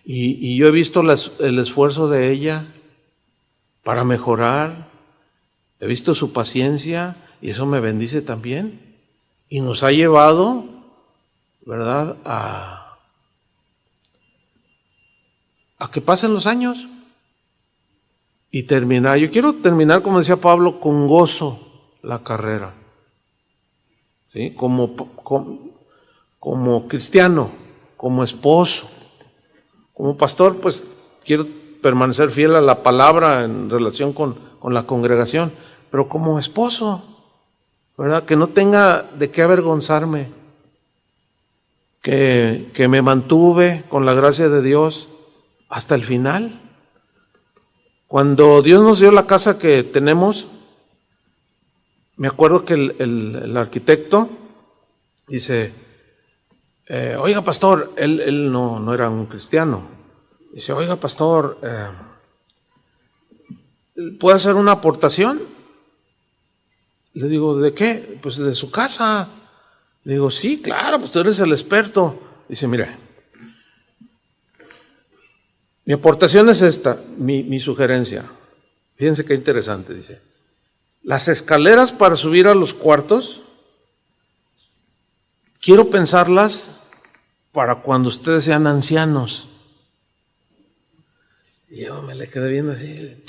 Y yo he visto el esfuerzo de ella para mejorar. He visto su paciencia y eso me bendice también. Y nos ha llevado, ¿verdad?, a que pasen los años y terminar. Yo quiero terminar, como decía Pablo, con gozo la carrera. ¿Sí? Como cristiano, como esposo, como pastor, pues quiero permanecer fiel a la palabra en relación con la congregación, pero como esposo, ¿verdad? Que no tenga de qué avergonzarme, que me mantuve con la gracia de Dios hasta el final. Cuando Dios nos dio la casa que tenemos, me acuerdo que el arquitecto dice, oiga pastor, él no era un cristiano, dice, oiga pastor, ¿puede hacer una aportación? Le digo, ¿de qué? Pues de su casa. Le digo, sí, claro, pues tú eres el experto. Dice, mire, mi aportación es esta, mi sugerencia. Fíjense qué interesante, dice. Las escaleras para subir a los cuartos, quiero pensarlas para cuando ustedes sean ancianos. Y yo me le quedé viendo así.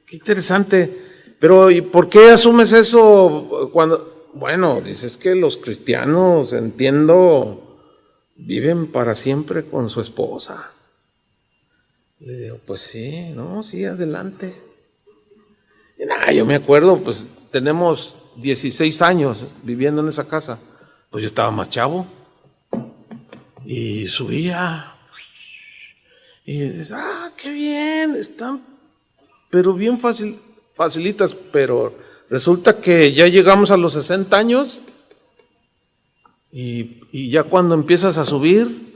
Qué interesante, pero ¿y por qué asumes eso cuando? Bueno, dices que los cristianos, entiendo, viven para siempre con su esposa. Le digo, pues sí, no, sí, adelante. Y nada, yo me acuerdo, pues tenemos 16 años viviendo en esa casa, pues yo estaba más chavo y subía y dices, qué bien, están pero bien facilitas, pero resulta que ya llegamos a los 60 años y ya cuando empiezas a subir,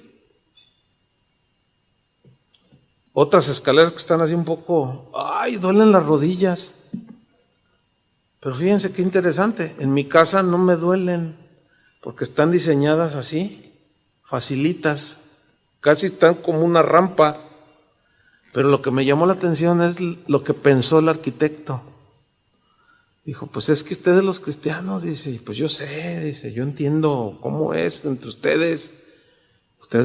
Otras escaleras que están así un poco, duelen las rodillas. Pero fíjense qué interesante, en mi casa no me duelen, porque están diseñadas así, facilitas, casi están como una rampa. Pero lo que me llamó la atención es lo que pensó el arquitecto. Dijo, pues es que ustedes los cristianos, dice, pues yo sé, dice, yo entiendo cómo es entre ustedes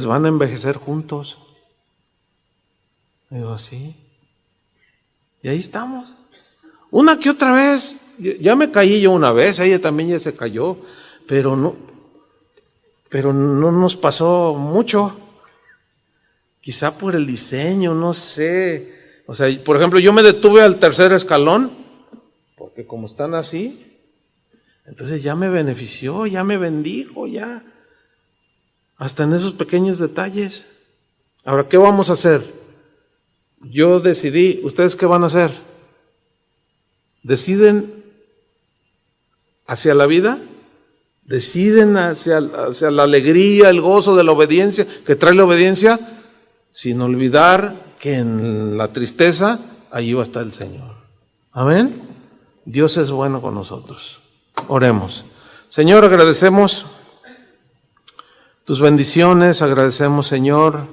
van a envejecer juntos. Digo, sí. Y ahí estamos. Una que otra vez, ya me caí yo una vez, ella también ya se cayó, pero no nos pasó mucho. Quizá por el diseño, no sé. O sea, por ejemplo, yo me detuve al tercer escalón, porque como están así, entonces ya me benefició, ya me bendijo, ya. Hasta en esos pequeños detalles. Ahora, ¿qué vamos a hacer? Yo decidí, ¿ustedes qué van a hacer? ¿Deciden hacia la vida? ¿Deciden hacia la alegría, el gozo de la obediencia, que trae la obediencia? Sin olvidar que en la tristeza, allí va a estar el Señor. Amén. Dios es bueno con nosotros. Oremos. Señor, agradecemos tus bendiciones, agradecemos, Señor,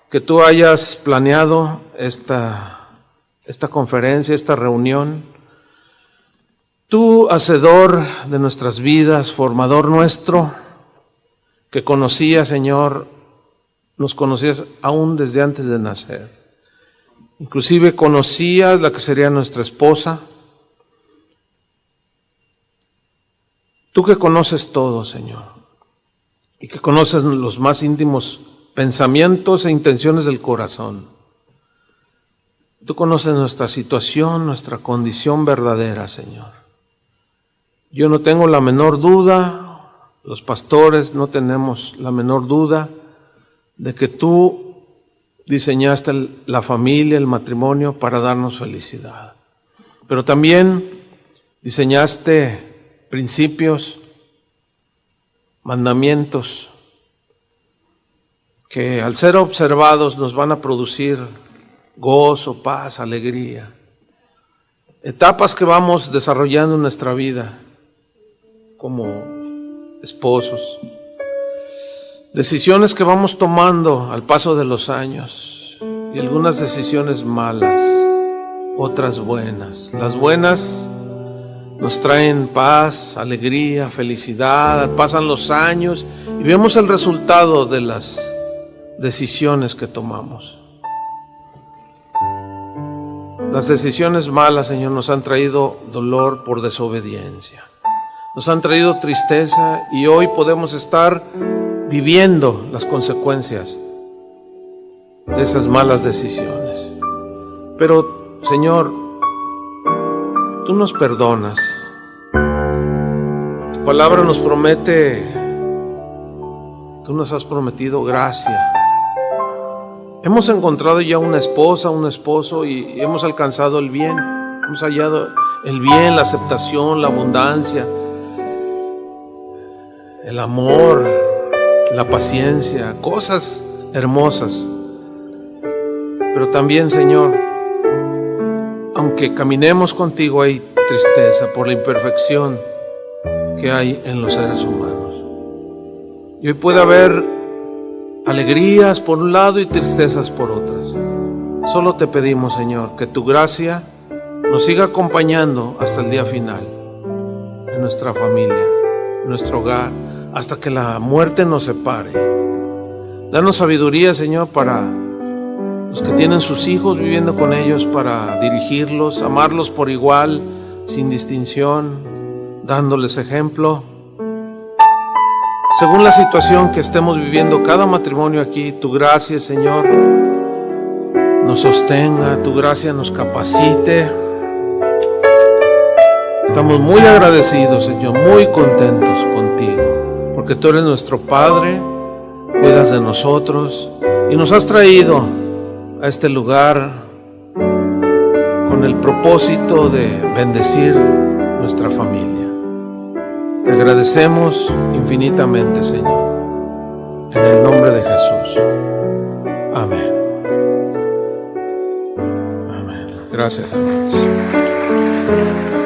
que tú hayas planeado esta conferencia, esta reunión. Tú, hacedor de nuestras vidas, formador nuestro, que conocías, Señor, nos conocías aún desde antes de nacer. Inclusive conocías la que sería nuestra esposa. Tú que conoces todo, Señor, y que conoces los más íntimos pensamientos e intenciones del corazón. Tú conoces nuestra situación, nuestra condición verdadera, Señor. Yo no tengo la menor duda, los pastores no tenemos la menor duda de que tú diseñaste la familia, el matrimonio para darnos felicidad. Pero también diseñaste principios, mandamientos que al ser observados nos van a producir gozo, paz, alegría. Etapas que vamos desarrollando en nuestra vida como esposos. Decisiones que vamos tomando al paso de los años. Y algunas decisiones malas, otras buenas. Las buenas nos traen paz, alegría, felicidad. Pasan los años y vemos el resultado de las decisiones que tomamos. Las decisiones malas, Señor, nos han traído dolor por desobediencia. Nos han traído tristeza y hoy podemos estar viviendo las consecuencias de esas malas decisiones. Pero, Señor, tú nos perdonas. Tu palabra nos promete, tú nos has prometido gracia. Hemos encontrado ya una esposa, un esposo y hemos alcanzado el bien. Hemos hallado el bien, la aceptación, la abundancia, el amor, la paciencia, cosas hermosas. Pero también, Señor, aunque caminemos contigo, hay tristeza por la imperfección que hay en los seres humanos. Y hoy puede haber alegrías por un lado y tristezas por otras. Solo te pedimos, Señor, que tu gracia nos siga acompañando hasta el día final, en nuestra familia, en nuestro hogar, hasta que la muerte nos separe. Danos sabiduría, Señor, para los que tienen sus hijos viviendo con ellos, para dirigirlos, amarlos por igual, sin distinción, dándoles ejemplo. Según la situación que estemos viviendo cada matrimonio aquí, tu gracia, Señor, nos sostenga, tu gracia nos capacite. Estamos muy agradecidos, Señor, muy contentos contigo, porque tú eres nuestro Padre, cuidas de nosotros y nos has traído a este lugar con el propósito de bendecir nuestra familia. Te agradecemos infinitamente, Señor, en el nombre de Jesús. Amén. Gracias, hermanos.